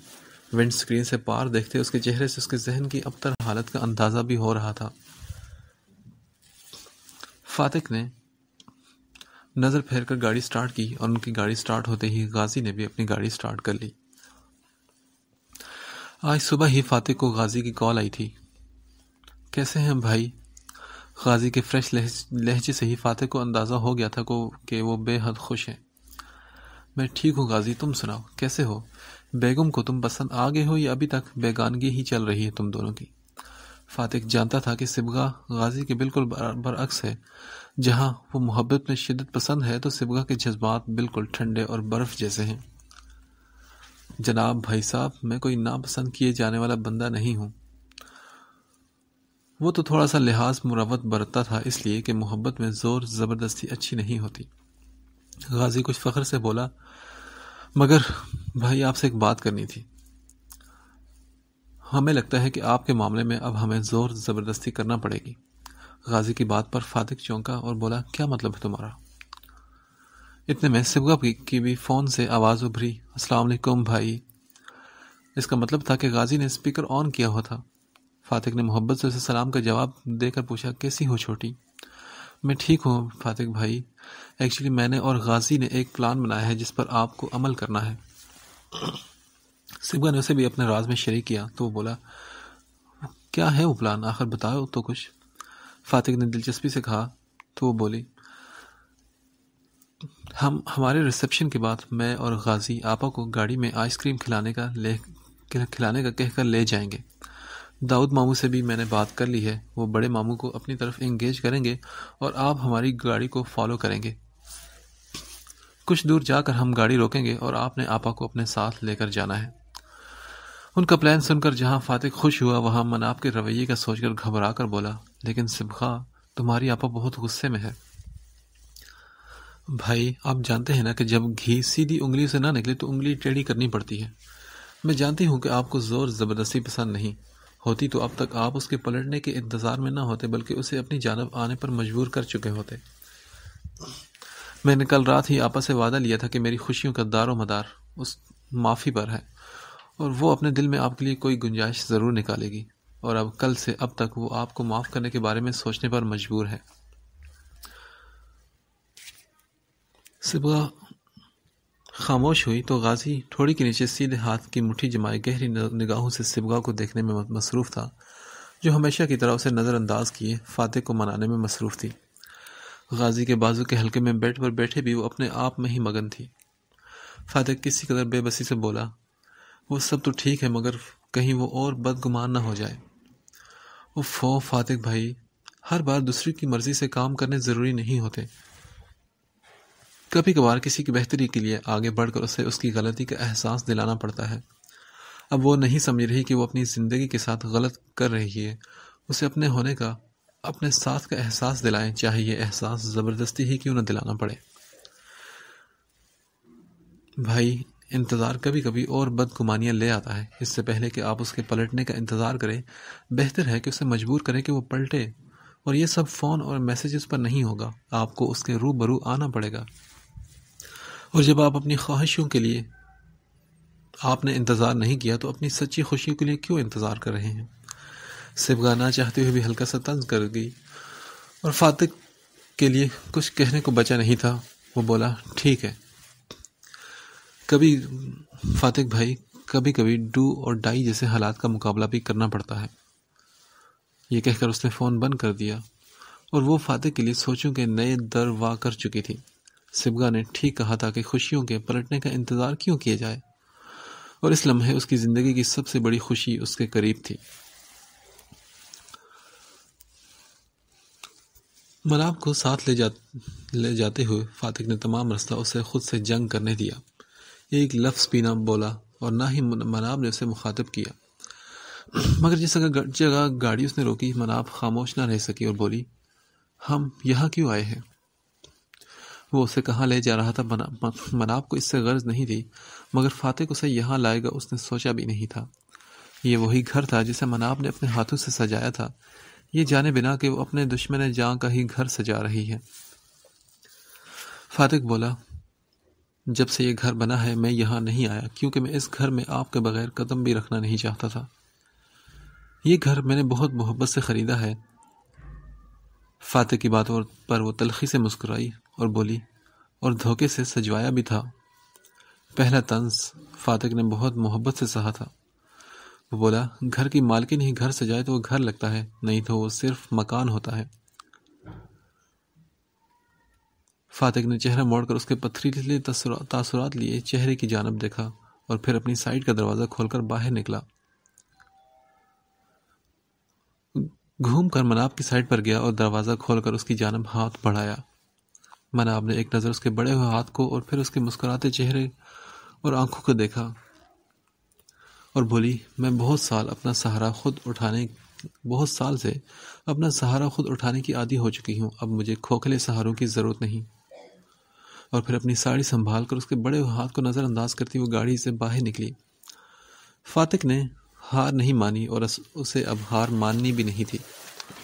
ونڈ سکرین سے پار دیکھتے اس کے چہرے سے اس کے ذہن کی ابتر حالت کا اندازہ بھی ہو رہا تھا۔ فاتح نے نظر پھیر کر گاڑی سٹارٹ کی، اور ان کی گاڑی سٹارٹ ہوتے ہی غازی نے بھی اپنی گاڑی سٹارٹ کر لی۔ آج صبح ہی فاتح کو غازی کی کال آئی تھی۔ کیسے ہیں بھائی؟ غازی کے فریش لہجے سے ہی فاتح کو اندازہ ہو گیا تھا کہ وہ بے حد خوش ہیں۔ میں ٹھیک ہوں غازی، تم سناؤ کیسے ہو؟ بیگم کو تم پسند آ گئے ہو یا ابھی تک بیگانگی ہی چل رہی ہے تم دونوں کی؟ فاتح جانتا تھا کہ صبغہ غازی کے بالکل برعکس ہے۔ جہاں وہ محبت میں شدت پسند ہے، تو صبغہ کے جذبات بالکل ٹھنڈے اور برف جیسے ہیں۔ جناب بھائی صاحب، میں کوئی ناپسند کیے جانے والا بندہ نہیں ہوں۔ وہ تو تھوڑا سا لحاظ مروت برتتا تھا، اس لیے کہ محبت میں زور زبردستی اچھی نہیں ہوتی۔ غازی کچھ فخر سے بولا، مگر بھائی آپ سے ایک بات کرنی تھی۔ ہمیں لگتا ہے کہ آپ کے معاملے میں اب ہمیں زور زبردستی کرنا پڑے گی۔ غازی کی بات پر فاتق چونکا اور بولا، کیا مطلب ہے تمہارا؟ اتنے میں سبغا کی بھی فون سے آواز ابھری، السلام علیکم بھائی۔ اس کا مطلب تھا کہ غازی نے اسپیکر آن کیا ہوا تھا۔ فاتق نے محبت سے اسے سلام کا جواب دے کر پوچھا، کیسی ہو چھوٹی؟ میں ٹھیک ہوں فاتق بھائی، ایکچولی میں نے اور غازی نے ایک پلان بنایا ہے جس پر آپ کو عمل کرنا ہے۔ سبغا نے اسے بھی اپنے راز میں شریک کیا تو وہ بولا، کیا ہے وہ پلان؟ آخر بتاؤ تو کچھ۔ فاتق نے دلچسپی سے کہا تو وہ بولی، ہمارے ریسپشن کے بعد میں اور غازی آپا کو گاڑی میں آئس کریم کھلانے کا کہہ کر لے جائیں گے۔ داؤد ماموں سے بھی میں نے بات کر لی ہے، وہ بڑے ماموں کو اپنی طرف انگیج کریں گے اور آپ ہماری گاڑی کو فالو کریں گے۔ کچھ دور جا کر ہم گاڑی روکیں گے اور آپ نے آپا کو اپنے ساتھ لے کر جانا ہے۔ ان کا پلان سن کر جہاں فاتق خوش ہوا وہاں مناب کے رویے کا سوچ کر گھبرا کر بولا، لیکن سبغا تمہاری آپا بہت غصے میں ہے۔ بھائی آپ جانتے ہیں نا کہ جب گھی سیدھی انگلی سے نہ نکلے تو انگلی ٹیڑھی کرنی پڑتی ہے۔ میں جانتی ہوں کہ آپ کو زور زبردستی پسند نہیں ہوتی، تو اب تک آپ اس کے پلٹنے کے انتظار میں نہ ہوتے بلکہ اسے اپنی جانب آنے پر مجبور کر چکے ہوتے۔ میں نے کل رات ہی آپا سے وعدہ لیا تھا کہ میری خوشیوں کا دار و مدار اس معافی پر ہے، اور وہ اپنے دل میں آپ کے لیے کوئی گنجائش ضرور نکالے گی، اور اب کل سے اب تک وہ آپ کو معاف کرنے کے بارے میں سوچنے پر مجبور ہے۔ سبغا خاموش ہوئی تو غازی ٹھوڑی کے نیچے سیدھے ہاتھ کی مٹھی جمائے گہری نگاہوں سے سبغا کو دیکھنے میں مصروف تھا، جو ہمیشہ کی طرح اسے نظر انداز کیے فاتح کو منانے میں مصروف تھی۔ غازی کے بازو کے حلقے میں بیڈ پر بیٹھے بھی وہ اپنے آپ میں ہی مگن تھی۔ فاتح کسی قدر بے بسی سے بولا، وہ سب تو ٹھیک ہے مگر کہیں وہ اور بدگمان نہ ہو جائے۔ اوفو فاتح بھائی، ہر بار دوسری کی مرضی سے کام کرنے ضروری نہیں ہوتے۔ کبھی کبھار کسی کی بہتری کے لیے آگے بڑھ کر اسے اس کی غلطی کا احساس دلانا پڑتا ہے۔ اب وہ نہیں سمجھ رہی کہ وہ اپنی زندگی کے ساتھ غلط کر رہی ہے، اسے اپنے ہونے کا، اپنے ساتھ کا احساس دلائیں، چاہے یہ احساس زبردستی ہی کیوں نہ دلانا پڑے۔ بھائی انتظار کبھی کبھی اور بدگمانیاں لے آتا ہے، اس سے پہلے کہ آپ اس کے پلٹنے کا انتظار کریں، بہتر ہے کہ اسے مجبور کریں کہ وہ پلٹے، اور یہ سب فون اور میسیجز پر نہیں ہوگا، آپ کو اس کے روبرو آنا پڑے گا۔ اور جب آپ اپنی خواہشوں کے لیے آپ نے انتظار نہیں کیا تو اپنی سچی خوشی کے لیے کیوں انتظار کر رہے ہیں؟ سبغا نہ چاہتے ہوئے بھی ہلکا سا طنز کر گئی، اور فاتح کے لیے کچھ کہنے کو بچا نہیں تھا۔ وہ بولا، ٹھیک ہے، کبھی فاتح بھائی کبھی کبھی ڈو اور ڈائی جیسے حالات کا مقابلہ بھی کرنا پڑتا ہے۔ یہ کہہ کر اس نے فون بند کر دیا، اور وہ فاتح کے لیے سوچوں کے نئے در وا کر چکی تھی۔ سبغا نے ٹھیک کہا تھا کہ خوشیوں کے پلٹنے کا انتظار کیوں کیا جائے، اور اس لمحے اس کی زندگی کی سب سے بڑی خوشی اس کے قریب تھی۔ مناب کو ساتھ لے جاتے ہوئے فاتح نے تمام رستہ اسے خود سے جنگ کرنے دیا، ایک لفظ بھی نہ بولا اور نہ ہی مناب نے اسے مخاطب کیا۔ مگر جس جگہ گاڑی اس نے روکی، مناب خاموش نہ رہ سکی اور بولی، ہم یہاں کیوں آئے ہیں؟ وہ اسے کہاں لے جا رہا تھا مناب کو اس سے غرض نہیں تھی، مگر فاتح کو اسے یہاں لائے گا اس نے سوچا بھی نہیں تھا۔ یہ وہی گھر تھا جسے مناب نے اپنے ہاتھوں سے سجایا تھا، یہ جانے بنا کہ وہ اپنے دشمن جاں کا ہی گھر سجا رہی ہے۔ فاتح بولا، جب سے یہ گھر بنا ہے میں یہاں نہیں آیا، کیونکہ میں اس گھر میں آپ کے بغیر قدم بھی رکھنا نہیں چاہتا تھا۔ یہ گھر میں نے بہت محبت سے خریدا ہے۔ فاتح کی باتوں پر وہ تلخی سے مسکرائی اور بولی، اور دھوکے سے سجوایا بھی تھا۔ پہلا طنز فاتح نے بہت محبت سے سہا تھا۔ وہ بولا، گھر کی مالکن ہی گھر سجائے تو وہ گھر لگتا ہے، نہیں تو وہ صرف مکان ہوتا ہے۔ فاتح نے چہرہ موڑ کر اس کے پتھریلے تاثرات لیے چہرے کی جانب دیکھا اور پھر اپنی سائیڈ کا دروازہ کھول کر باہر نکلا، گھوم کر مناب کی سائیڈ پر گیا اور دروازہ کھول کر اس کی جانب ہاتھ بڑھایا۔ مناب نے ایک نظر اس کے بڑے ہوئے ہاتھ کو اور پھر اس کے مسکراتے چہرے اور آنکھوں کو دیکھا۔ اور بولی، میں بہت سال سے اپنا سہارا خود اٹھانے کی عادی ہو چکی ہوں، اب مجھے کھوکھلے سہاروں کی ضرورت نہیں۔ اور پھر اپنی ساڑی سنبھال کر اس کے بڑے ہاتھ کو نظر انداز کرتی وہ گاڑی سے باہر نکلی۔ فاتق نے ہار نہیں مانی اور اسے اب ہار ماننی بھی نہیں تھی۔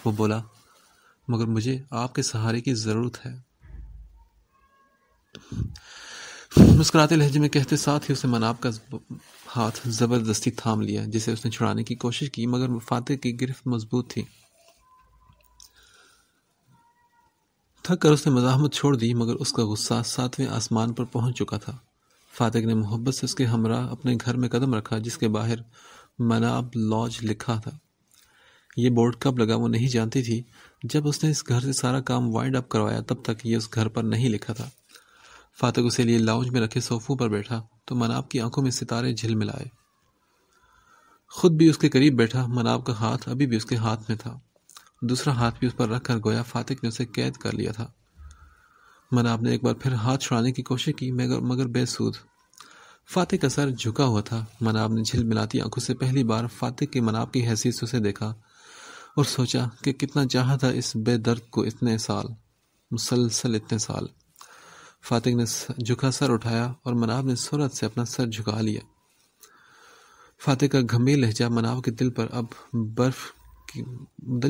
وہ بولا، مگر مجھے آپ کے سہارے کی ضرورت ہے۔ مسکراتے لہجے میں کہتے ساتھ ہی اسے مناب کا ہاتھ زبردستی تھام لیا، جسے اس نے چھڑانے کی کوشش کی، مگر فاتح کی گرفت مضبوط تھی۔ تھک کر اس نے مزاحمت چھوڑ دی، مگر اس کا غصہ 7ویں آسمان پر پہنچ چکا تھا۔ فاتح نے محبت سے اس کے ہمراہ اپنے گھر میں قدم رکھا، جس کے باہر مناب لاج لکھا تھا۔ یہ بورڈ کب لگا وہ نہیں جانتی تھی۔ جب اس نے اس گھر سے سارا کام وائنڈ اپ کروایا تب تک یہ اس گھر پر نہیں لکھا تھا۔ فاتح اسے لیے لاؤنج میں رکھے صوفوں پر بیٹھا تو مناب کی آنکھوں میں ستارے جھلملائے۔ خود بھی اس کے قریب بیٹھا، مناب کا ہاتھ ابھی بھی اس کے ہاتھ میں تھا، دوسرا ہاتھ بھی اس پر رکھ کر گویا فاتح نے اسے قید کر لیا تھا۔ مناب نے ایک بار پھر ہاتھ چھڑانے کی کوشش کی، مگر بے سود۔ فاتح کا سر جھکا ہوا تھا۔ مناب نے جھلملاتی آنکھوں سے پہلی بار فاتح کی مناب کی حیثیت سے اسے دیکھا اور سوچا کہ کتنا چاہا تھا اس بے درد کو مسلسل اتنے سال۔ فاتح نے جھکا سر اٹھایا اور مناب نے سرعت سے اپنا سر جھکا لیا۔ فاتح کا گھمبیر لہجہ مناب کے دل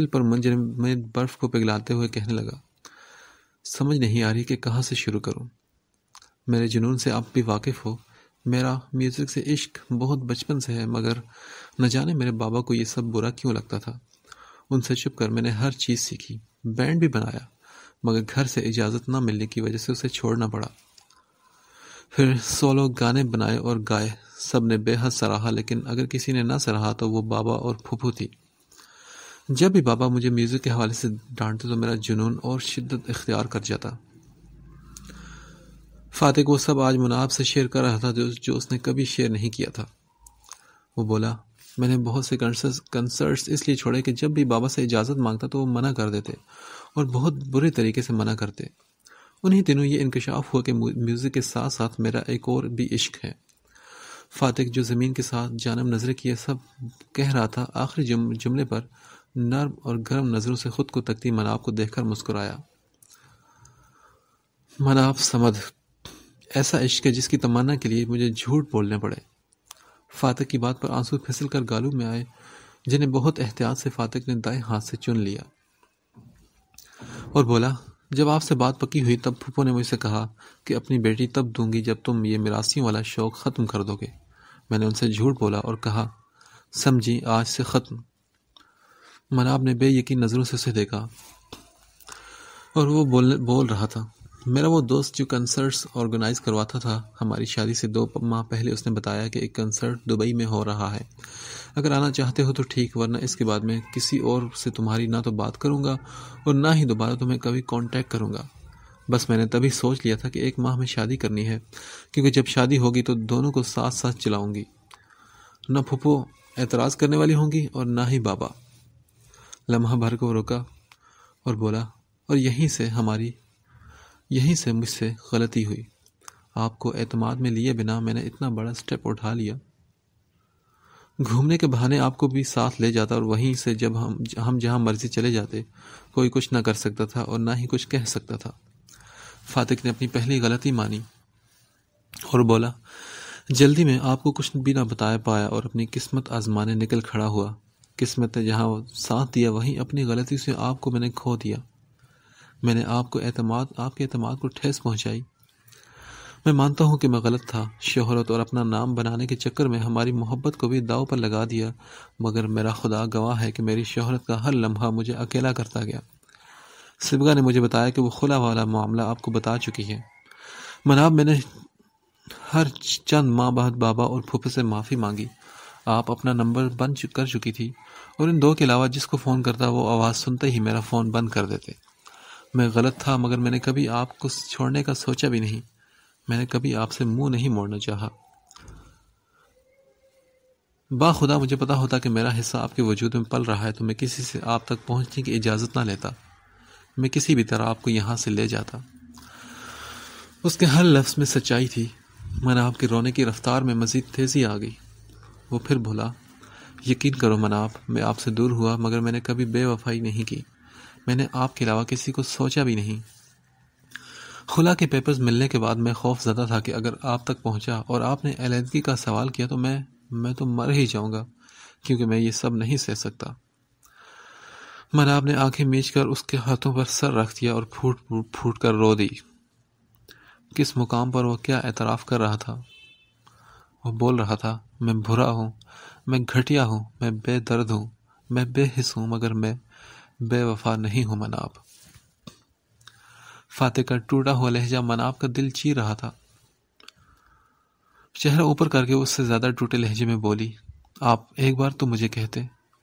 پر منجر میں برف کو پگھلاتے ہوئے کہنے لگا، سمجھ نہیں آ رہی کہ کہاں سے شروع کروں۔ میرے جنون سے آپ بھی واقف ہو۔ میرا میوزک سے عشق بہت بچپن سے ہے، مگر نہ جانے میرے بابا کو یہ سب برا کیوں لگتا تھا۔ ان سے چھپ کر میں نے ہر چیز سیکھی، بینڈ بھی بنایا، مگر گھر سے اجازت نہ ملنے کی وجہ سے اسے چھوڑنا پڑا۔ پھر سولو گانے بنائے اور گائے، سب نے بے حد سراہا، لیکن اگر کسی نے نہ سراہا تو وہ بابا اور پھوپھو تھی۔ جب بھی بابا مجھے میوزک کے حوالے سے ڈانٹتے تو میرا جنون اور شدت اختیار کر جاتا۔ فاتح کو سب آج مناب سے شیئر کر رہا تھا جو اس نے کبھی شیئر نہیں کیا تھا۔ وہ بولا، میں نے بہت سے کنسرٹس اس لیے چھوڑے کہ جب بھی بابا سے اجازت مانگتا تو وہ منع کر دیتے اور بہت برے طریقے سے منع کرتے۔ انہی دنوں یہ انکشاف ہوا کہ میوزک کے ساتھ ساتھ میرا ایک اور بھی عشق ہے۔ فاتح جو زمین کے ساتھ جانب نظریں کیے سب کہہ رہا تھا، آخری جملے پر نرم اور گرم نظروں سے خود کو تکتی مناب کو دیکھ کر مسکرایا۔ مناب سمدھ، ایسا عشق ہے جس کی تمنا کے لیے مجھے جھوٹ بولنے پڑے۔ فاتح کی بات پر آنسو پھسل کر گالوں میں آئے، جنہیں بہت احتیاط سے فاتح نے دائیں ہاتھ سے چن لیا اور بولا، جب آپ سے بات پکی ہوئی تب پھوپھو نے مجھ سے کہا کہ اپنی بیٹی تب دوں گی جب تم یہ میراثیوں والا شوق ختم کر دو گے۔ میں نے ان سے جھوٹ بولا اور کہا، سمجھی آج سے ختم۔ مناب نے بے یقین نظروں سے اسے دیکھا اور وہ بول رہا تھا، میرا وہ دوست جو کنسرٹس آرگنائز کرواتا تھا، ہماری شادی سے 2 ماہ پہلے اس نے بتایا کہ ایک کنسرٹ دبئی میں ہو رہا ہے، اگر آنا چاہتے ہو تو ٹھیک، ورنہ اس کے بعد میں کسی اور سے تمہاری نہ تو بات کروں گا اور نہ ہی دوبارہ تمہیں کبھی کانٹیکٹ کروں گا۔ بس میں نے تبھی سوچ لیا تھا کہ 1 ماہ میں شادی کرنی ہے، کیونکہ جب شادی ہوگی تو دونوں کو ساتھ ساتھ چلاؤں گی، نہ پھوپھو اعتراض کرنے والی ہوں گی اور نہ ہی بابا۔ لمحہ بھر کو رکا اور بولا، اور یہیں سے مجھ سے غلطی ہوئی، آپ کو اعتماد میں لیے بنا میں نے اتنا بڑا سٹیپ اٹھا لیا۔ گھومنے کے بہانے آپ کو بھی ساتھ لے جاتا اور وہیں سے جب ہم جہاں مرضی چلے جاتے، کوئی کچھ نہ کر سکتا تھا اور نہ ہی کچھ کہہ سکتا تھا۔ فاتح نے اپنی پہلی غلطی مانی اور بولا، جلدی میں آپ کو کچھ بھی نہ بتا پایا اور اپنی قسمت آزمانے نکل کھڑا ہوا۔ قسمت نے جہاں ساتھ دیا وہیں اپنی غلطی سے آپ کو میں نے کھو دیا۔ میں نے آپ کے اعتماد کو ٹھیس پہنچائی۔ میں مانتا ہوں کہ میں غلط تھا، شہرت اور اپنا نام بنانے کے چکر میں ہماری محبت کو بھی داؤ پر لگا دیا، مگر میرا خدا گواہ ہے کہ میری شہرت کا ہر لمحہ مجھے اکیلا کرتا گیا۔ سبگا نے مجھے بتایا کہ وہ خلا والا معاملہ آپ کو بتا چکی ہے۔ مناب، میں نے ہر چند ماہ بعد بابا اور پھوپھو سے معافی مانگی۔ آپ اپنا نمبر بند کر چکی تھی اور ان 2 کے علاوہ جس کو فون کرتا وہ آواز سنتے ہی میرا فون بند کر دیتے۔ میں غلط تھا، مگر میں نے کبھی آپ کو چھوڑنے کا سوچا بھی نہیں۔ میں نے کبھی آپ سے منہ نہیں موڑنا چاہا۔ خدا مجھے پتا ہوتا کہ میرا حصہ آپ کے وجود میں پل رہا ہے تو میں کسی سے آپ تک پہنچنے کی اجازت نہ لیتا، میں کسی بھی طرح آپ کو یہاں سے لے جاتا۔ اس کے ہر لفظ میں سچائی تھی۔ مناب کے رونے کی رفتار میں مزید تیزی آ گئی۔ وہ پھر بولا، یقین کرو مناب، میں آپ سے دور ہوا مگر میں نے کبھی بے وفائی نہیں کی. میں نے آپ کے علاوہ کسی کو سوچا بھی نہیں. خلا کے پیپرز ملنے کے بعد میں خوف زدہ تھا کہ اگر آپ تک پہنچا اور آپ نے علیحدگی کا سوال کیا تو میں تو مر ہی جاؤں گا، کیونکہ میں یہ سب نہیں سہ سکتا. مناب نے آنکھیں میچ کر اس کے ہاتھوں پر سر رکھ دیا اور پھوٹ پھوٹ کر رو دی. کس مقام پر وہ کیا اعتراف کر رہا تھا؟ وہ بول رہا تھا، میں برا ہوں، میں گھٹیا ہوں، میں بے درد ہوں، میں بے حس ہوں، مگر میں بے وفا نہیں ہوں مناب. فاتح کا ٹوٹا ہوا لہجہ مناب کا دل چیر رہا تھا. چہرہ اوپر کر کے اس سے زیادہ ٹوٹے لہجے میں بولی، آپ ایک بار تو مجھے کہتے،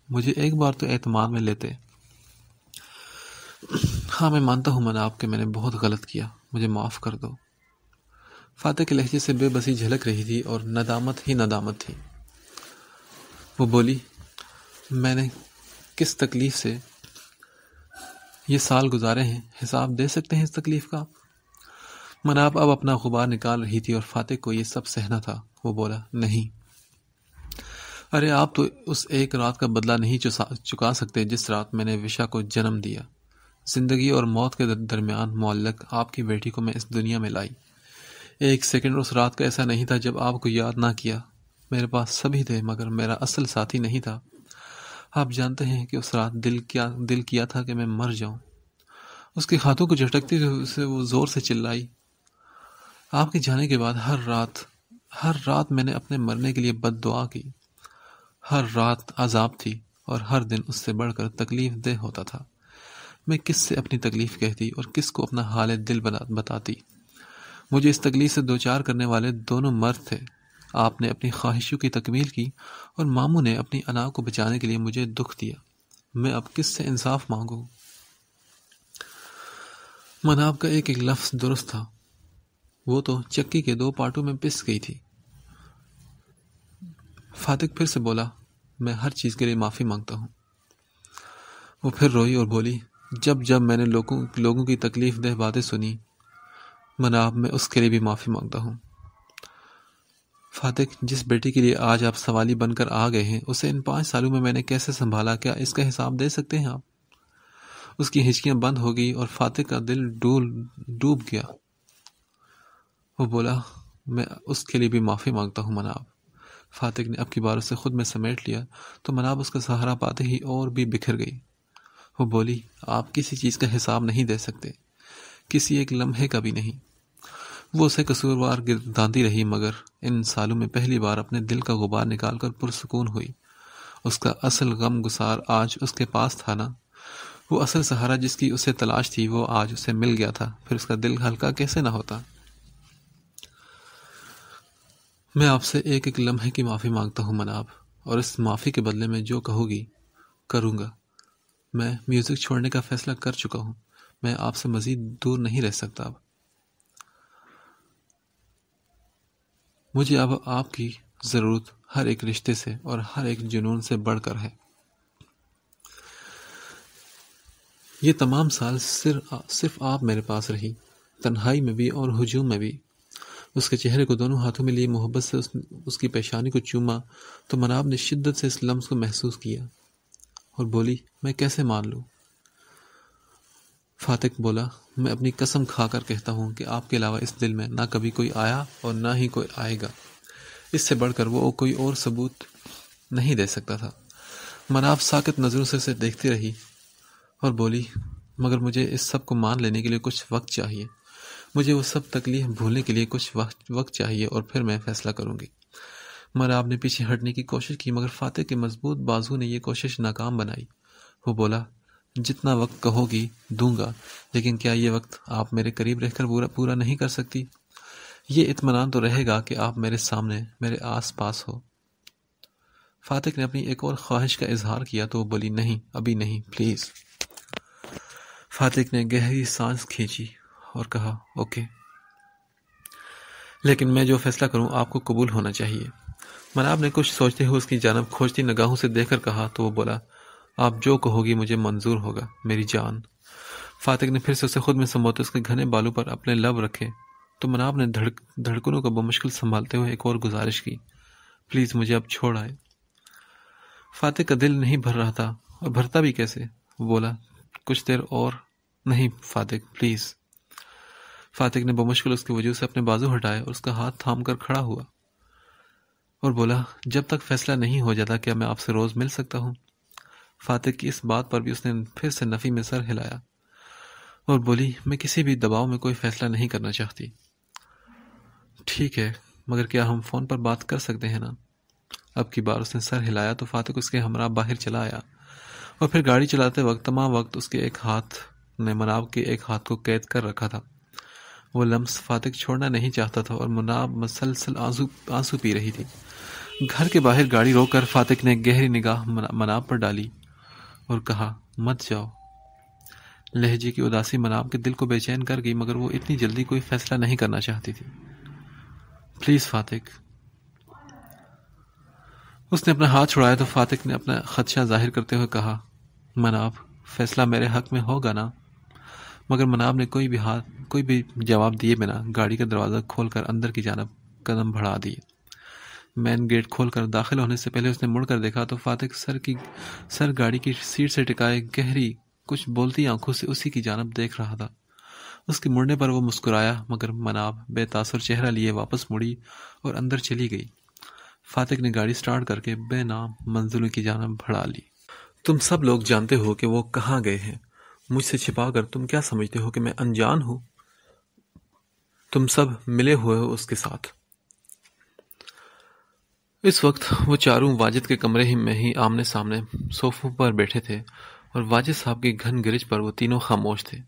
مجھے ایک بار تو اعتماد میں لیتے. ہاں میں مانتا ہوں مناب کہ میں نے بہت غلط کیا، مجھے معاف کر دو. فاتح کے لہجے سے بے بسی جھلک رہی تھی اور ندامت ہی ندامت تھی. وہ بولی، میں نے کس تکلیف سے یہ سال گزارے ہیں، حساب دے سکتے ہیں اس تکلیف کا؟ مناب اب اپنا غبار نکال رہی تھی اور فاتح کو یہ سب سہنا تھا. وہ بولا، نہیں. ارے آپ تو اس ایک رات کا بدلہ نہیں چکا سکتے جس رات میں نے وشا کو جنم دیا. زندگی اور موت کے درمیان معلق آپ کی بیٹی کو میں اس دنیا میں لائی. ایک سیکنڈ اس رات کا ایسا نہیں تھا جب آپ کو یاد نہ کیا. میرے پاس سبھی تھے مگر میرا اصل ساتھی نہیں تھا. آپ جانتے ہیں کہ اس رات دل کیا تھا کہ میں مر جاؤں. اس کے ہاتھوں کو جھٹکتے سے وہ زور سے چلائی. آپ کے جانے کے بعد ہر رات میں نے اپنے مرنے کے لیے بد دعا کی. ہر رات عذاب تھی اور ہر دن اس سے بڑھ کر تکلیف دہ ہوتا تھا. میں کس سے اپنی تکلیف کہتی اور کس کو اپنا حال دل بتاتی؟ مجھے اس تکلیف سے دوچار کرنے والے دونوں مرد تھے. آپ نے اپنی خواہشوں کی تکمیل کی اور ماموں نے اپنی انا کو بچانے کے لیے مجھے دکھ دیا. میں اب کس سے انصاف مانگوں؟ مناب کا ایک ایک لفظ درست تھا. وہ تو چکی کے 2 پارٹوں میں پس گئی تھی. فاتح پھر سے بولا، میں ہر چیز کے لیے معافی مانگتا ہوں. وہ پھر روئی اور بولی، جب میں نے لوگوں کی تکلیف دہ باتیں سنی مناب، میں اس کے لیے بھی معافی مانگتا ہوں. فاتح، جس بیٹی کے لیے آج آپ سوالی بن کر آ گئے ہیں اسے ان 5 سالوں میں نے کیسے سنبھالا، کیا اس کا حساب دے سکتے ہیں آپ؟ اس کی ہچکیاں بند ہو گئی اور فاتح کا دل ڈوب گیا. وہ بولا، میں اس کے لیے بھی معافی مانگتا ہوں مناب. فاتح نے اب کی بار اسے خود میں سمیٹ لیا تو مناب اس کا سہارا پاتے ہی اور بھی بکھر گئی. وہ بولی، آپ کسی چیز کا حساب نہیں دے سکتے، کسی ایک لمحے کا بھی نہیں. وہ اسے قصوروار گرداندی رہی مگر ان سالوں میں پہلی بار اپنے دل کا غبار نکال کر پرسکون ہوئی. اس کا اصل غم گسار آج اس کے پاس تھا نا. وہ اصل سہارا جس کی اسے تلاش تھی وہ آج اسے مل گیا تھا. پھر اس کا دل ہلکا کیسے نہ ہوتا؟ میں آپ سے ایک ایک لمحے کی معافی مانگتا ہوں مناب، اور اس معافی کے بدلے میں جو کہو گی کروں گا. میں میوزک چھوڑنے کا فیصلہ کر چکا ہوں. میں آپ سے مزید دور نہیں رہ سکتا. اب مجھے اب آپ کی ضرورت ہر ایک رشتے سے اور ہر ایک جنون سے بڑھ کر ہے. یہ تمام سال صرف آپ میرے پاس رہی، تنہائی میں بھی اور ہجوم میں بھی. اس کے چہرے کو دونوں ہاتھوں میں لیے محبت سے اس کی پیشانی کو چوما تو مناب نے شدت سے اس لمس کو محسوس کیا اور بولی، میں کیسے مان لوں؟ فاتح بولا، میں اپنی قسم کھا کر کہتا ہوں کہ آپ کے علاوہ اس دل میں نہ کبھی کوئی آیا اور نہ ہی کوئی آئے گا. اس سے بڑھ کر وہ کوئی اور ثبوت نہیں دے سکتا تھا. مناب ساکت نظروں سے اسے دیکھتی رہی اور بولی، مگر مجھے اس سب کو مان لینے کے لیے کچھ وقت چاہیے. مجھے وہ سب تکلیف بھولنے کے لیے کچھ وقت چاہیے اور پھر میں فیصلہ کروں گی. مناب نے پیچھے ہٹنے کی کوشش کی مگر فاتح کے مضبوط بازو نے یہ کوشش ناکام بنائی. وہ بولا، جتنا وقت کہو گی دوں گا، لیکن کیا یہ وقت آپ میرے قریب رہ کر پورا نہیں کر سکتی؟ یہ اطمینان تو رہے گا کہ آپ میرے سامنے، میرے آس پاس ہو. فاتح نے اپنی ایک اور خواہش کا اظہار کیا تو وہ بولی، نہیں، ابھی نہیں، پلیز. فاتح نے گہری سانس کھینچی اور کہا، اوکے، لیکن میں جو فیصلہ کروں آپ کو قبول ہونا چاہیے. مناب نے کچھ سوچتے ہوئے اس کی جانب کھوجتی نگاہوں سے دیکھ کر کہا تو وہ بولا، آپ جو کہو گی مجھے منظور ہوگا میری جان. فاتح نے پھر سے اسے خود میں سموتے اس کے گھنے بالوں پر اپنے لب رکھے تو مناب نے دھڑکنوں کو بمشکل سنبھالتے ہوئے ایک اور گزارش کی، پلیز مجھے اب چھوڑ آئے۔ فاتح کا دل نہیں بھر رہا تھا، اور بھرتا بھی کیسے؟ وہ بولا، کچھ دیر اور۔ نہیں فاتح پلیز۔ فاتح نے بمشکل اس کے وجود سے اپنے بازو ہٹائے اور اس کا ہاتھ تھام کر کھڑا ہوا اور بولا، جب تک فیصلہ نہیں ہو جاتا کیا میں آپ سے روز مل سکتا ہوں؟ فاتح کی اس بات پر بھی اس نے پھر سے نفی میں سر ہلایا اور بولی، میں کسی بھی دباؤ میں کوئی فیصلہ نہیں کرنا چاہتی۔ ٹھیک ہے، مگر کیا ہم فون پر بات کر سکتے ہیں نا؟ اب کی بار اس نے سر ہلایا تو فاتح کو اس کے ہمراہ باہر چلا آیا، اور پھر گاڑی چلاتے وقت تمام وقت اس کے ایک ہاتھ نے مناب کے ایک ہاتھ کو قید کر رکھا تھا۔ وہ لمس فاتح چھوڑنا نہیں چاہتا تھا اور مناب مسلسل آنسو پی رہی تھی۔ گھر کے باہر گاڑی روک کر فاتح نے گہری نگاہ مناب پر ڈالی اور کہا، مت جاؤ۔ لہجے کی اداسی مناب کے دل کو بے چین کر گئی، مگر وہ اتنی جلدی کوئی فیصلہ نہیں کرنا چاہتی تھی۔ پلیز فاتح۔ اس نے اپنا ہاتھ چھڑایا تو فاتح نے اپنا خدشہ ظاہر کرتے ہوئے کہا، مناب فیصلہ میرے حق میں ہوگا نا؟ مگر مناب نے کوئی بھی جواب دیے بنا گاڑی کا دروازہ کھول کر اندر کی جانب قدم بڑھا دیے۔ مین گیٹ کھول کر داخل ہونے سے پہلے اس نے مڑ کر دیکھا تو فاتح سر گاڑی کی سیٹ سے ٹکائے گہری کچھ بولتی آنکھوں سے اسی کی جانب دیکھ رہا تھا۔ اس کے مڑنے پر وہ مسکرایا، مگر مناب بے تاثر چہرہ لیے واپس مڑی اور اندر چلی گئی۔ فاتح نے گاڑی سٹارٹ کر کے بے نام منزلوں کی جانب بڑھا لی۔ تم سب لوگ جانتے ہو کہ وہ کہاں گئے ہیں۔ مجھ سے چھپا کر تم کیا سمجھتے ہو کہ میں انجان ہوں؟ تم سب ملے ہوئے ہو اس کے ساتھ۔ اس وقت وہ چاروں واجد کے کمرے میں ہی آمنے سامنے صوفوں پر بیٹھے تھے، اور واجد صاحب کی گھن گرج پر وہ تینوں خاموش تھے۔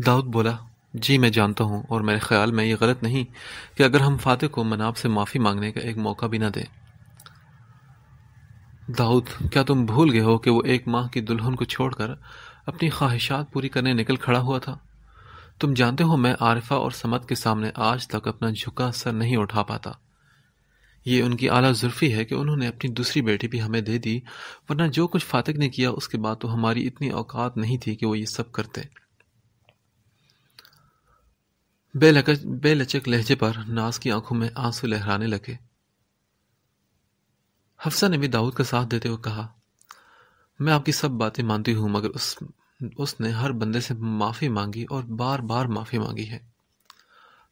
داؤد بولا، جی میں جانتا ہوں، اور میرے خیال میں یہ غلط نہیں کہ اگر ہم فاتح کو مناب سے معافی مانگنے کا ایک موقع بھی نہ دیں۔ داؤد، کیا تم بھول گئے ہو کہ وہ 1 ماہ کی دلہن کو چھوڑ کر اپنی خواہشات پوری کرنے نکل کھڑا ہوا تھا؟ تم جانتے ہو میں عارفہ اور سمت کے سامنے آج تک اپنا جھکا سر نہیں اٹھا پاتا۔ یہ ان کی اعلیٰ ظرفی ہے کہ انہوں نے اپنی دوسری بیٹی بھی ہمیں دے دی، ورنہ جو کچھ فاتح نے کیا اس کے بعد تو ہماری اتنی اوقات نہیں تھی کہ وہ یہ سب کرتے۔ بے لچک لہجے پر ناز کی آنکھوں میں آنسو لہرانے لگے۔ حفصہ نے بھی داؤد کا ساتھ دیتے ہوئے کہا، میں آپ کی سب باتیں مانتی ہوں، مگر اس نے ہر بندے سے معافی مانگی اور بار بار معافی مانگی ہے۔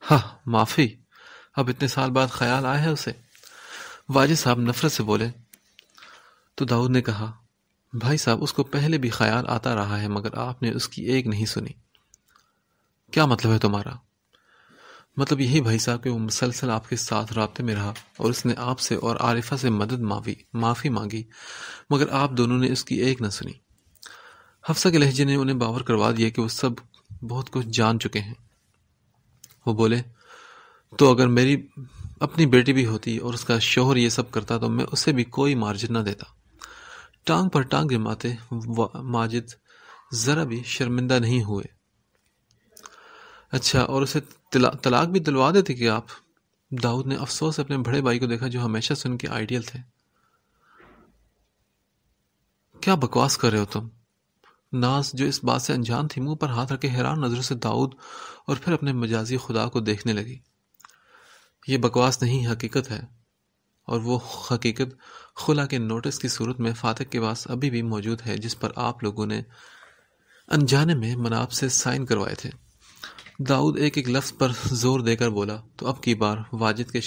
ہاں معافی؟ اب اتنے سال بعد خیال آیا ہے اسے؟ واجد صاحب نفرت سے بولے تو داؤد نے کہا، بھائی صاحب اس کو پہلے بھی خیال آتا رہا ہے، مگر آپ نے اس کی ایک نہیں سنی۔ کیا مطلب ہے تمہارا؟ مطلب یہی بھائی صاحب کہ وہ مسلسل آپ کے ساتھ رابطے میں رہا، اور اس نے آپ سے اور عارفہ سے معافی مانگی، مگر آپ دونوں نے اس کی ایک نہ سنی۔ حفصہ کے لہجے نے انہیں باور کروا دیا کہ وہ سب بہت کچھ جان چکے ہیں۔ وہ بولے، تو اگر میری اپنی بیٹی بھی ہوتی اور اس کا شوہر یہ سب کرتا تو میں اسے بھی کوئی مارجن نہ دیتا۔ ٹانگ پر ٹانگ جماتے ماجد ذرا بھی شرمندہ نہیں ہوئے۔ اچھا، اور اسے طلاق بھی دلوا دیتے کہ آپ؟ داؤد نے افسوس سے اپنے بڑے بھائی کو دیکھا جو ہمیشہ سے ان کے آئیڈیل تھے۔ کیا بکواس کر رہے ہو تم؟ ناز جو اس بات سے انجان تھی منہ پر ہاتھ رکھے حیران نظروں سے داؤد اور پھر اپنے مجازی خدا کو دیکھنے لگی۔ یہ بکواس نہیں، حقیقت ہے، اور وہ حقیقت خلا کے نوٹس کی صورت میں فاتح کے پاس ابھی بھی موجود ہے، جس پر آپ لوگوں نے انجانے میں مناب سے سائن کروائے تھے۔ داؤد ایک ایک لفظ پر زور دے کر بولا تو اب کی بار واجد کے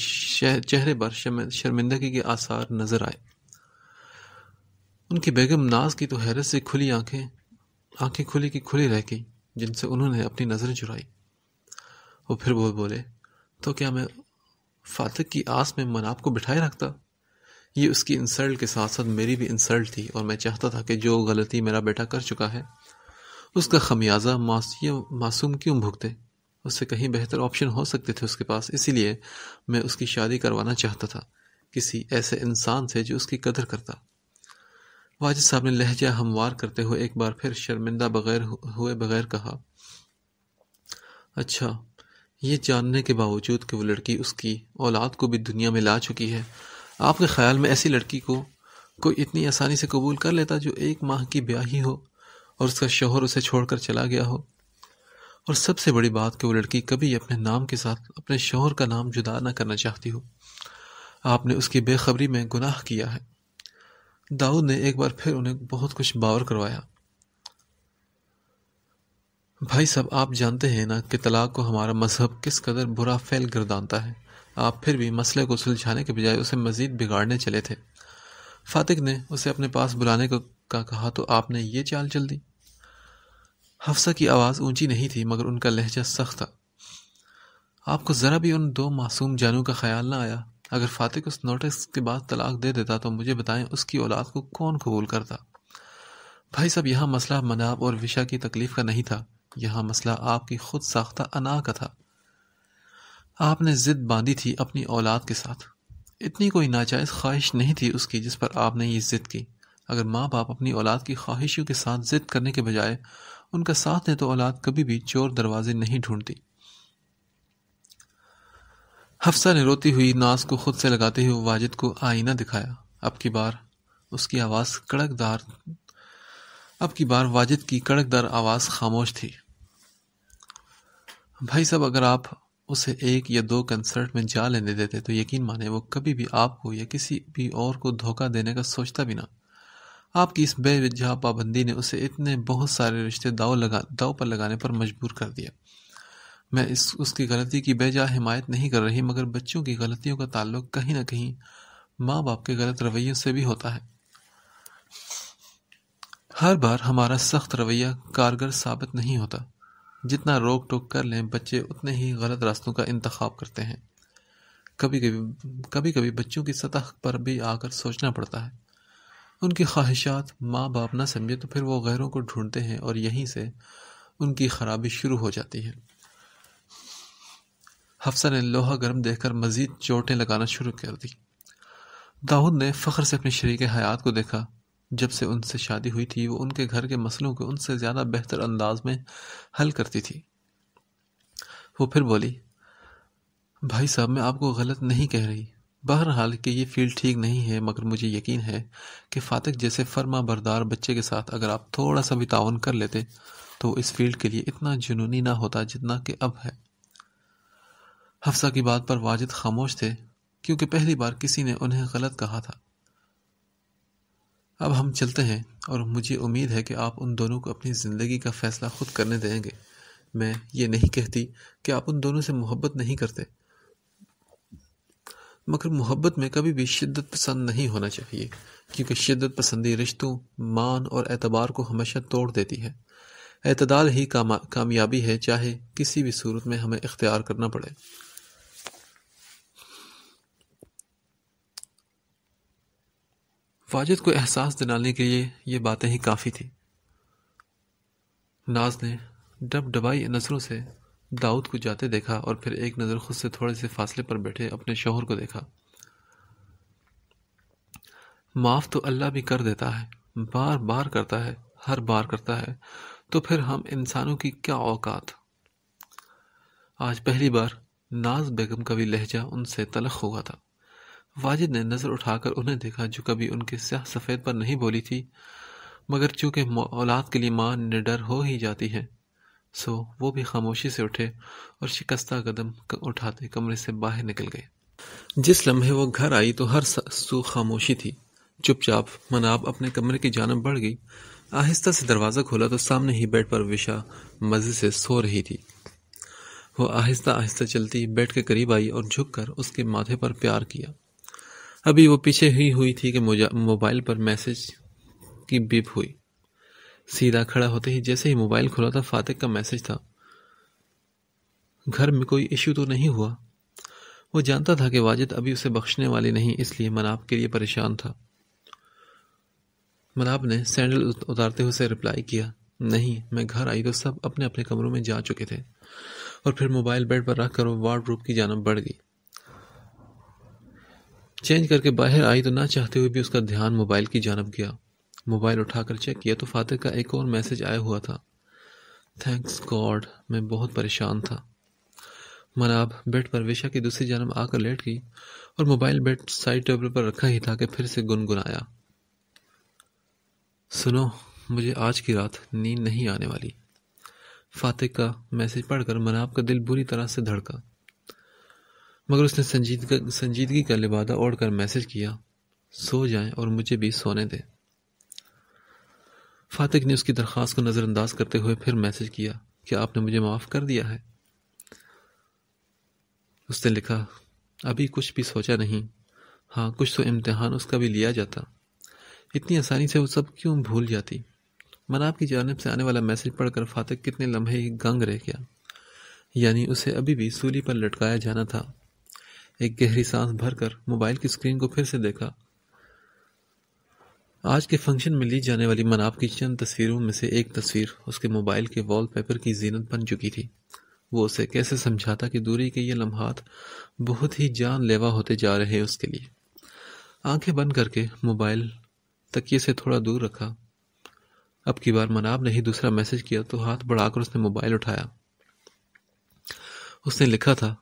چہرے پر شرمندگی کے آثار نظر آئے۔ ان کی بیگم ناز کی تو حیرت سے کھلی آنکھیں کھلی کی کھلی رہ گئی، جن سے انہوں نے اپنی نظریں چرائی۔ وہ پھر بولے، تو کیا میں فاتح کی آس میں مناب کو بٹھائے رکھتا؟ یہ اس کی انسلٹ کے ساتھ ساتھ میری بھی انسلٹ تھی، اور میں چاہتا تھا کہ جو غلطی میرا بیٹا کر چکا ہے اس کا خمیازہ معصوم کیوں بھگتے؟ اس سے کہیں بہتر آپشن ہو سکتے تھے اس کے پاس، اسی لیے میں اس کی شادی کروانا چاہتا تھا کسی ایسے انسان سے جو اس کی قدر کرتا۔ واجد صاحب نے لہجہ ہموار کرتے ہوئے ایک بار پھر شرمندہ ہوئے بغیر کہا، اچھا، یہ جاننے کے باوجود کہ وہ لڑکی اس کی اولاد کو بھی دنیا میں لا چکی ہے، آپ کے خیال میں ایسی لڑکی کو کوئی اتنی آسانی سے قبول کر لیتا جو 1 ماہ کی بیاہی ہو اور اس کا شوہر اسے چھوڑ کر چلا گیا ہو؟ اور سب سے بڑی بات کہ وہ لڑکی کبھی اپنے نام کے ساتھ اپنے شوہر کا نام جدا نہ کرنا چاہتی ہو۔ آپ نے اس کی بے خبری میں گناہ کیا ہے۔ داؤد نے ایک بار پھر انہیں بہت کچھ باور کروایا۔ بھائی صاحب، آپ جانتے ہیں نا کہ طلاق کو ہمارا مذہب کس قدر برا فعل گردانتا ہے۔ آپ پھر بھی مسئلے کو سلجھانے کے بجائے اسے مزید بگاڑنے چلے تھے۔ فاتق نے اسے اپنے پاس بلانے کا کہا تو آپ نے یہ چال چل دی۔ حفصہ کی آواز اونچی نہیں تھی مگر ان کا لہجہ سخت تھا۔ آپ کو ذرا بھی ان دو معصوم جانوں کا خیال نہ آیا؟ اگر فاتق اس نوٹس کے بعد طلاق دے دیتا تو مجھے بتائیں اس کی اولاد کو کون قبول کرتا؟ بھائی صاحب، یہاں مسئلہ مناب اور وشا کی تکلیف کا نہیں تھا، یہاں مسئلہ آپ کی خود ساختہ انا کا تھا۔ آپ نے ضد باندھی تھی اپنی اولاد کے ساتھ۔ اتنی کوئی ناجائز خواہش نہیں تھی اس کی جس پر آپ نے یہ ضد کی۔ اگر ماں باپ اپنی اولاد کی خواہشوں کے ساتھ ضد کرنے کے بجائے ان کا ساتھ دیں تو اولاد کبھی بھی چور دروازے نہیں ڈھونڈتی۔ حفصہ نے روتی ہوئی ناز کو خود سے لگاتے ہوئے واجد کو آئینہ دکھایا۔ اب کی بار واجد کی کڑک دار آواز خاموش تھی۔ بھائی صاحب، اگر آپ اسے 1 یا 2 کنسرٹ میں جا لینے دیتے تو یقین مانے وہ کبھی بھی آپ کو یا کسی بھی اور کو دھوکہ دینے کا سوچتا بھی نہ۔ آپ کی اس بے وجہ پابندی نے اسے اتنے بہت سارے رشتے داؤ پر لگانے پر مجبور کر دیا۔ میں اس کی غلطی کی بے جا حمایت نہیں کر رہی، مگر بچوں کی غلطیوں کا تعلق کہیں نہ کہیں ماں باپ کے غلط رویوں سے بھی ہوتا ہے۔ ہر بار ہمارا سخت رویہ کارگر ثابت نہیں ہوتا۔ جتنا روک ٹوک کر لیں بچے اتنے ہی غلط راستوں کا انتخاب کرتے ہیں۔ کبھی کبھی بچوں کی سطح پر بھی آ کر سوچنا پڑتا ہے۔ ان کی خواہشات ماں باپ نہ سمجھے تو پھر وہ غیروں کو ڈھونڈتے ہیں اور یہیں سے ان کی خرابی شروع ہو جاتی ہے۔ حفصہ نے لوہا گرم دیکھ کر مزید چوٹیں لگانا شروع کر دی۔ داؤد نے فخر سے اپنے شریک حیات کو دیکھا۔ جب سے ان سے شادی ہوئی تھی وہ ان کے گھر کے مسئلوں کو ان سے زیادہ بہتر انداز میں حل کرتی تھی۔ وہ پھر بولی، بھائی صاحب، میں آپ کو غلط نہیں کہہ رہی، بہرحال کہ یہ فیلڈ ٹھیک نہیں ہے، مگر مجھے یقین ہے کہ فاتق جیسے فرما بردار بچے کے ساتھ اگر آپ تھوڑا سا بھی تعاون کر لیتے تو اس فیلڈ کے لیے اتنا جنونی نہ ہوتا جتنا کہ اب ہے۔ حفصہ کی بات پر واجد خاموش تھے کیونکہ پہلی بار کسی نے انہیں غلط کہا تھا۔ اب ہم چلتے ہیں اور مجھے امید ہے کہ آپ ان دونوں کو اپنی زندگی کا فیصلہ خود کرنے دیں گے۔ میں یہ نہیں کہتی کہ آپ ان دونوں سے محبت نہیں کرتے، مگر محبت میں کبھی بھی شدت پسند نہیں ہونا چاہیے، کیونکہ شدت پسندی رشتوں، مان اور اعتبار کو ہمیشہ توڑ دیتی ہے۔ اعتدال ہی کامیابی ہے، چاہے کسی بھی صورت میں ہمیں اختیار کرنا پڑے۔ واجد کو احساس دلانے کے لیے یہ باتیں ہی کافی تھی۔ ناز نے ڈبائی نظروں سے داؤد کو جاتے دیکھا اور پھر ایک نظر خود سے تھوڑے سے فاصلے پر بیٹھے اپنے شوہر کو دیکھا۔ معاف تو اللہ بھی کر دیتا ہے، بار بار کرتا ہے، ہر بار کرتا ہے، تو پھر ہم انسانوں کی کیا اوقات۔ آج پہلی بار ناز بیگم کا بھی لہجہ ان سے تلخ ہوا تھا۔ واجد نے نظر اٹھا کر انہیں دیکھا جو کبھی ان کے سیاہ سفید پر نہیں بولی تھی، مگر چونکہ اولاد کے لیے ماں نڈر ہو ہی جاتی ہے سو وہ بھی خاموشی سے اٹھے اور شکستہ قدم اٹھاتے کمرے سے باہر نکل گئے۔ جس لمحے وہ گھر آئی تو ہر سو خاموشی تھی۔ چپ چاپ مناب اپنے کمرے کی جانب بڑھ گئی۔ آہستہ سے دروازہ کھولا تو سامنے ہی بیڈ پر وشا مزے سے سو رہی تھی۔ وہ آہستہ آہستہ چلتی بیڈ کے قریب آئی اور جھک کر اس کے ماتھے پر پیار کیا۔ ابھی وہ پیچھے ہی ہوئی تھی کہ موبائل پر میسج کی بیپ ہوئی۔ سیدھا کھڑا ہوتے ہی جیسے ہی موبائل کھولا تھا فاتق کا میسج تھا۔ گھر میں کوئی ایشو تو نہیں ہوا؟ وہ جانتا تھا کہ واجد ابھی اسے بخشنے والی نہیں، اس لیے مناب کے لیے پریشان تھا۔ مناب نے سینڈل اتارتے ہوئے اسے رپلائی کیا، نہیں، میں گھر آئی تو سب اپنے اپنے کمروں میں جا چکے تھے، اور پھر موبائل بیڈ پر رکھ کر وہ وارڈ روب کی جانب بڑھ گئی۔ چینج کر کے باہر آئی تو نہ چاہتے ہوئے بھی اس کا دھیان موبائل کی جانب گیا۔ موبائل اٹھا کر چیک کیا تو فاتح کا ایک اور میسج آیا ہوا تھا، تھینکس گاڈ، میں بہت پریشان تھا۔ مناب بیڈ پر وشا کی دوسری جانب آ کر لیٹ گئی اور موبائل بیڈ سائڈ ٹیبل پر رکھا ہی تھا کہ پھر سے گنگنایا، سنو، مجھے آج کی رات نیند نہیں آنے والی۔ فاتح کا میسج پڑھ کر مناب کا دل بری طرح سے دھڑکا۔ مگر اس نے سنجیدگی کا لبادہ اوڑھ کر میسج کیا، سو جائیں اور مجھے بھی سونے دیں۔ فاتق نے اس کی درخواست کو نظر انداز کرتے ہوئے پھر میسج کیا، کیا آپ نے مجھے معاف کر دیا ہے؟ اس نے لکھا، ابھی کچھ بھی سوچا نہیں، ہاں کچھ تو امتحان اس کا بھی لیا جاتا، اتنی آسانی سے وہ سب کیوں بھول جاتی۔ مناب کی جانب سے آنے والا میسج پڑھ کر فاتق کتنے لمحے ہی گنگ رہ گیا، یعنی اسے ابھی بھی سولی پر لٹکایا جانا تھا۔ ایک گہری سانس بھر کر موبائل کی اسکرین کو پھر سے دیکھا۔ آج کے فنکشن میں لی جانے والی مناب کی چند تصویروں میں سے ایک تصویر اس کے موبائل کے وال پیپر کی زینت بن چکی تھی۔ وہ اسے کیسے سمجھاتا کہ دوری کے یہ لمحات بہت ہی جان لیوا ہوتے جا رہے اس کے لیے۔ آنکھیں بند کر کے موبائل تکیے سے تھوڑا دور رکھا۔ اب کی بار مناب نے ہی دوسرا میسج کیا تو ہاتھ بڑھا کر اس نے موبائل اٹھایا۔ اس نے لکھا تھا،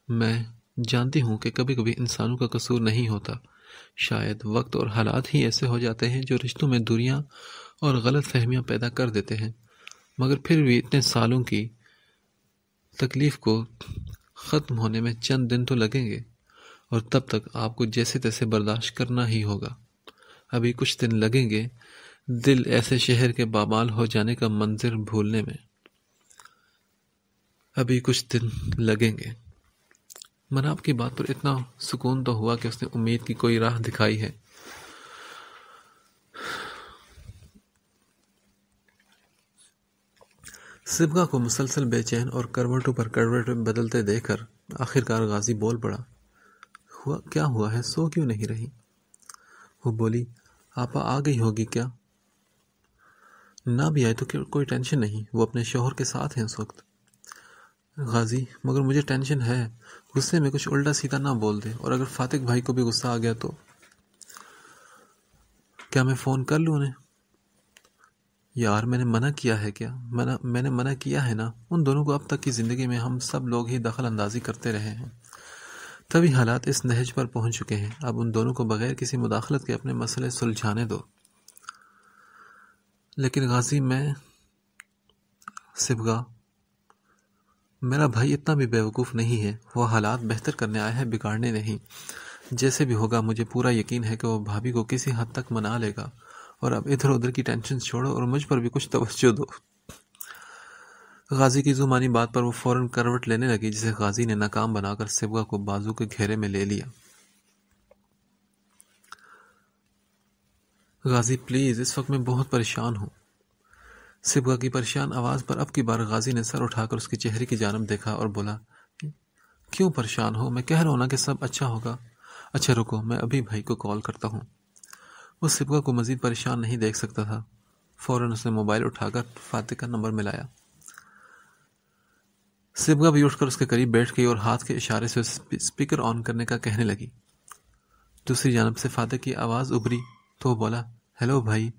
میں جانتی ہوں کہ کبھی کبھی انسانوں کا قصور نہیں ہوتا، شاید وقت اور حالات ہی ایسے ہو جاتے ہیں جو رشتوں میں دوریاں اور غلط فہمیاں پیدا کر دیتے ہیں، مگر پھر بھی اتنے سالوں کی تکلیف کو ختم ہونے میں چند دن تو لگیں گے، اور تب تک آپ کو جیسے تیسے برداشت کرنا ہی ہوگا۔ ابھی کچھ دن لگیں گے دل ایسے شہر کے بامال ہو جانے کا منظر بھولنے میں، ابھی کچھ دن لگیں گے۔ مناب کی بات پر اتنا سکون تو ہوا کہ اس نے امید کی کوئی راہ دکھائی ہے۔ صبغہ کو مسلسل بے چین اور کروٹوں پر کروٹیں بدلتے دیکھ کر آخرکار غازی بول پڑا، کیا ہوا ہے، سو کیوں نہیں رہی؟ وہ بولی، آپا آ گئی ہوگی کیا؟ نہ بھی آئے تو کوئی ٹینشن نہیں، وہ اپنے شوہر کے ساتھ ہیں اس وقت۔ غازی، مگر مجھے ٹینشن ہے، غصے میں کچھ الٹا سیدھا نہ بول دے، اور اگر فاتق بھائی کو بھی غصہ آ گیا تو؟ کیا میں فون کر لوں انہیں؟ یار میں نے منع کیا ہے کیا؟ میں نے منع کیا ہے نا، ان دونوں کو اب تک کی زندگی میں ہم سب لوگ ہی دخل اندازی کرتے رہے ہیں، تبھی حالات اس نہج پر پہنچ چکے ہیں، اب ان دونوں کو بغیر کسی مداخلت کے اپنے مسئلے سلجھانے دو۔ لیکن غازی میں، صبغہ، میرا بھائی اتنا بھی بیوقوف نہیں ہے، وہ حالات بہتر کرنے آیا ہے، بگاڑنے نہیں۔ جیسے بھی ہوگا مجھے پورا یقین ہے کہ وہ بھابھی کو کسی حد تک منا لے گا، اور اب ادھر ادھر کی ٹینشن چھوڑو اور مجھ پر بھی کچھ توجہ دو۔ غازی کی زمانی بات پر وہ فوراً کروٹ لینے لگی، جسے غازی نے ناکام بنا کر صبغہ کو بازو کے گھیرے میں لے لیا۔ غازی پلیز، اس وقت میں بہت پریشان ہوں۔ صبغہ کی پریشان آواز پر اب کی بار غازی نے سر اٹھا کر اس کے چہرے کی جانب دیکھا اور بولا، کیوں پریشان ہو؟ میں کہہ رہا ہوں نا کہ سب اچھا ہوگا۔ اچھا رکو، میں ابھی بھائی کو کال کرتا ہوں۔ وہ صبغہ کو مزید پریشان نہیں دیکھ سکتا تھا، فوراً اس نے موبائل اٹھا کر فاتح کا نمبر ملایا۔ صبغہ بھی اٹھ کر اس کے قریب بیٹھ گئی اور ہاتھ کے اشارے سے اسپیکر آن کرنے کا کہنے لگی۔ دوسری جانب سے فاتح کی آواز ابھری تو وہ بولا، ہیلو بھائی،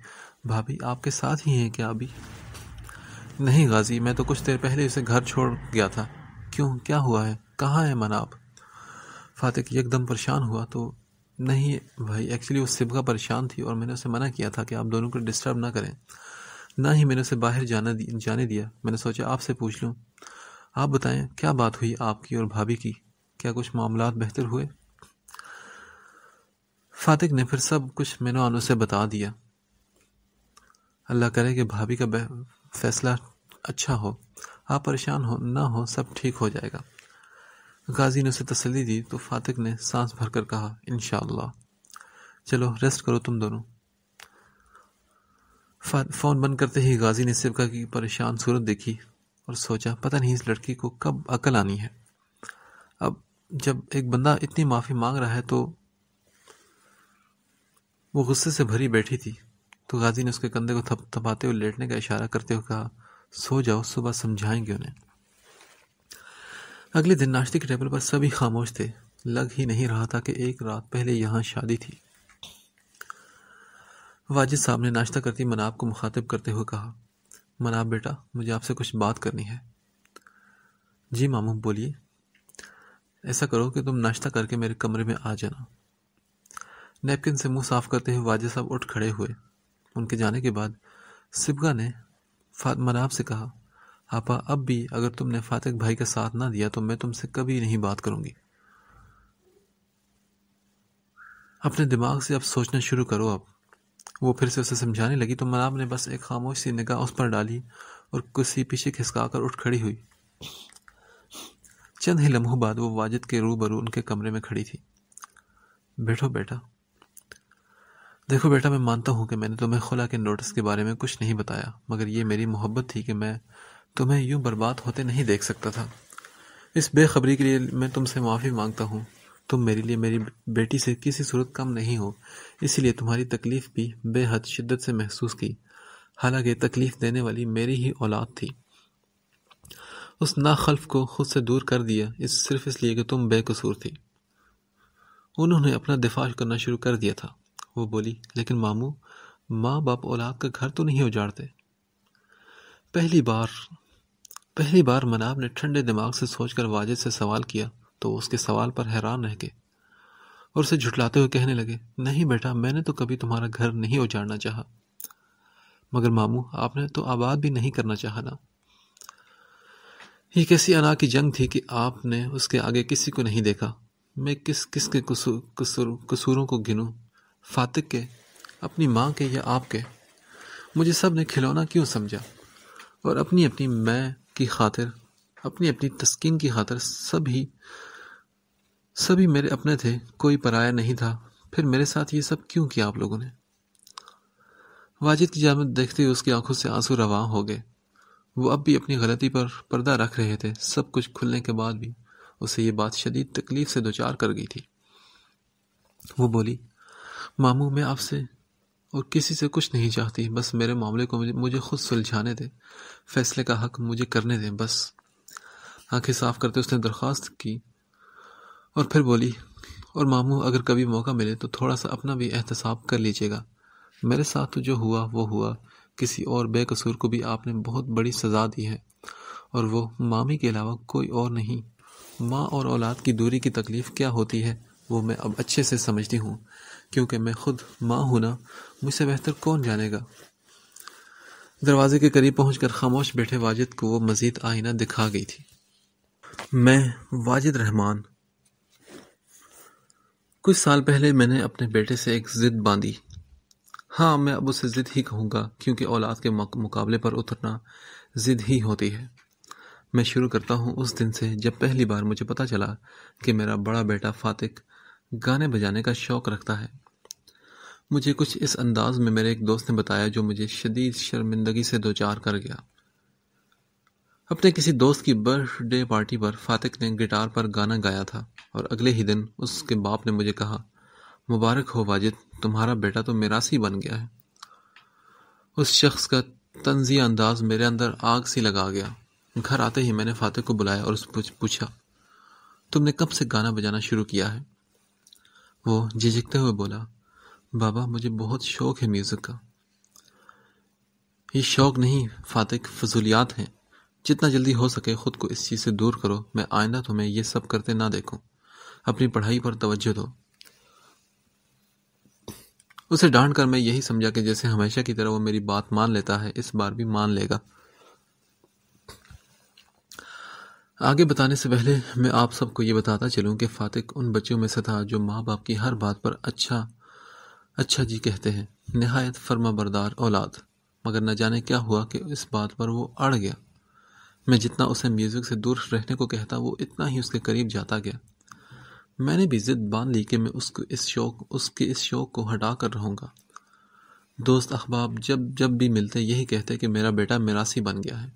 بھابھی آپ کے ساتھ ہی ہیں کیا ابھی؟ نہیں غازی، میں تو کچھ دیر پہلے اسے گھر چھوڑ گیا تھا۔ کیوں، کیا ہوا ہے، کہاں ہے مناب؟ فاتح ایک دم پریشان ہوا تو، نہیں بھائی، ایکچولی وہ صبغہ پریشان تھی اور میں نے اسے منع کیا تھا کہ آپ دونوں کو ڈسٹرب نہ کریں، نہ ہی میں نے اسے باہر جانے دیا۔ میں نے سوچا آپ سے پوچھ لوں۔ آپ بتائیں کیا بات ہوئی آپ کی اور بھابھی کی، کیا کچھ معاملات بہتر ہوئے؟ فاتح نے پھر سب کچھ مینو آنو سے بتا دیا۔ اللہ کرے کہ بھابھی کا فیصلہ اچھا ہو، آپ پریشان نہ ہو، سب ٹھیک ہو جائے گا۔ غازی نے اسے تسلی دی تو فاتح نے سانس بھر کر کہا، انشاءاللہ۔ چلو ریسٹ کرو تم دونوں۔ فون بند کرتے ہی غازی نے صبغہ کی پریشان صورت دیکھی اور سوچا، پتہ نہیں اس لڑکی کو کب عقل آنی ہے۔ اب جب ایک بندہ اتنی معافی مانگ رہا ہے تو وہ غصے سے بھری بیٹھی تھی، تو غازی نے اس کے کندھے کو تھپاتے ہوئے لیٹنے کا اشارہ کرتے ہوئے کہا، سو جاؤ، صبح سمجھائیں گے انہیں۔ اگلے دن ناشتے کے ٹیبل پر سبھی خاموش تھے، لگ ہی نہیں رہا تھا کہ ایک رات پہلے یہاں شادی تھی۔ واجد صاحب نے ناشتہ کرتی مناب کو مخاطب کرتے ہوئے کہا، مناب بیٹا، مجھے آپ سے کچھ بات کرنی ہے۔ جی ماموں بولیے۔ ایسا کرو کہ تم ناشتہ کر کے میرے کمرے میں آ جانا۔ نیپکن سے منہ صاف کرتے ہوئے واجد صاحب اٹھ کھڑے ہوئے۔ ان کے جانے کے بعد صبغہ نے مناب سے کہا، آپا اب بھی اگر تم نے فاتح بھائی کا ساتھ نہ دیا تو میں تم سے کبھی نہیں بات کروں گی۔ اپنے دماغ سے اب سوچنا شروع کرو اب۔ وہ پھر سے اسے سمجھانے لگی تو مناب نے بس ایک خاموش سی نگاہ اس پر ڈالی اور کرسی پیچھے کھسکا کر اٹھ کھڑی ہوئی۔ چند ہی لمحوں بعد وہ واجد کے روبرو ان کے کمرے میں کھڑی تھی۔ بیٹھو بیٹا۔ دیکھو بیٹا، میں مانتا ہوں کہ میں نے تمہیں خلا کے نوٹس کے بارے میں کچھ نہیں بتایا، مگر یہ میری محبت تھی کہ میں تمہیں یوں برباد ہوتے نہیں دیکھ سکتا تھا۔ اس بے خبری کے لیے میں تم سے معافی مانگتا ہوں۔ تم میرے لیے میری بیٹی سے کسی صورت کم نہیں ہو، اسی لیے تمہاری تکلیف بھی بے حد شدت سے محسوس کی، حالانکہ تکلیف دینے والی میری ہی اولاد تھی۔ اس ناخلف کو خود سے دور کر دیا صرف اس لیے کہ تم بے قصور تھی۔ انہوں نے اپنا دفاع کرنا شروع کر دیا تھا۔ وہ بولی، لیکن ماموں، ماں باپ اولاد کا گھر تو نہیں اجاڑتے۔ پہلی بار مناب نے ٹھنڈے دماغ سے سوچ کر واجد سے سوال کیا تو وہ اس کے سوال پر حیران رہ گئے اور اسے جھٹلاتے ہوئے کہنے لگے، نہیں بیٹا، میں نے تو کبھی تمہارا گھر نہیں اجاڑنا چاہا۔ مگر ماموں، آپ نے تو آباد بھی نہیں کرنا چاہا نا۔ یہ کیسی انا کی جنگ تھی کہ آپ نے اس کے آگے کسی کو نہیں دیکھا۔ میں کس کے قصوروں کو گنوں، فاتق کے، اپنی ماں کے یا آپ کے؟ مجھے سب نے کھلونا کیوں سمجھا، اور اپنی میں کی خاطر، اپنی تسکین کی خاطر سبھی میرے اپنے تھے، کوئی پرایا نہیں تھا۔ پھر میرے ساتھ یہ سب کیوں کیا آپ لوگوں نے؟ واجد کی جانب دیکھتے ہوئے اس کی آنکھوں سے آنسو رواں ہو گئے۔ وہ اب بھی اپنی غلطی پر پردہ رکھ رہے تھے۔ سب کچھ کھلنے کے بعد بھی اسے یہ بات شدید تکلیف سے دوچار کر گئی تھی۔ وہ بولی، ماموں، میں آپ سے اور کسی سے کچھ نہیں چاہتی، بس میرے معاملے کو مجھے خود سلجھانے دیں، فیصلے کا حق مجھے کرنے دیں، بس۔ آنکھیں صاف کرتے اس نے درخواست کی اور پھر بولی، اور ماموں، اگر کبھی موقع ملے تو تھوڑا سا اپنا بھی احتساب کر لیجیے گا۔ میرے ساتھ تو جو ہوا وہ ہوا، کسی اور بے قصور کو بھی آپ نے بہت بڑی سزا دی ہے، اور وہ مامی کے علاوہ کوئی اور نہیں۔ ماں اور اولاد کی دوری کی تکلیف کیا ہوتی ہے وہ میں اب اچھے سے سمجھتی ہوں، کیونکہ میں خود ماں ہوں نا، مجھ سے بہتر کون جانے گا۔ دروازے کے قریب پہنچ کر خاموش بیٹھے واجد کو وہ مزید آئینہ دکھا گئی تھی۔ میں واجد رحمان۔ کچھ سال پہلے میں نے اپنے بیٹے سے ایک ضد باندھی۔ ہاں، میں اب اسے ضد ہی کہوں گا، کیونکہ اولاد کے مقابلے پر اترنا ضد ہی ہوتی ہے۔ میں شروع کرتا ہوں اس دن سے جب پہلی بار مجھے پتا چلا کہ میرا بڑا بیٹا فاتق گانے بجانے کا شوق رکھتا ہے۔ مجھے کچھ اس انداز میں میرے ایک دوست نے بتایا جو مجھے شدید شرمندگی سے دوچار کر گیا۔ اپنے کسی دوست کی برتھ ڈے پارٹی پر فاتق نے گٹار پر گانا گایا تھا، اور اگلے ہی دن اس کے باپ نے مجھے کہا، مبارک ہو واجد، تمہارا بیٹا تو میراثی بن گیا ہے۔ اس شخص کا طنزیہ انداز میرے اندر آگ سی لگا گیا۔ گھر آتے ہی میں نے فاتق کو بلایا اور اس سے پوچھا، تم نے کب سے گانا بجانا شروع کیا ہے؟ وہ جھجکتے ہوئے بولا، بابا، مجھے بہت شوق ہے میوزک کا۔ یہ شوق نہیں فاتق، فضولیات ہیں۔ جتنا جلدی ہو سکے خود کو اس چیز سے دور کرو، میں آئندہ تمہیں یہ سب کرتے نہ دیکھوں۔ اپنی پڑھائی پر توجہ دو۔ اسے ڈانٹ کر میں یہی سمجھا کہ جیسے ہمیشہ کی طرح وہ میری بات مان لیتا ہے، اس بار بھی مان لے گا۔ آگے بتانے سے پہلے میں آپ سب کو یہ بتاتا چلوں کہ فاتق ان بچوں میں سے تھا جو ماں باپ کی ہر بات پر اچھا جی کہتے ہیں، نہایت فرما بردار اولاد۔ مگر نہ جانے کیا ہوا کہ اس بات پر وہ اڑ گیا۔ میں جتنا اسے میوزک سے دور رہنے کو کہتا وہ اتنا ہی اس کے قریب جاتا گیا۔ میں نے بھی ضد باندھ لی کہ میں اس کے اس شوق کو ہٹا کر رہوں گا۔ دوست احباب جب بھی ملتے یہی کہتے کہ میرا بیٹا میراثی بن گیا ہے،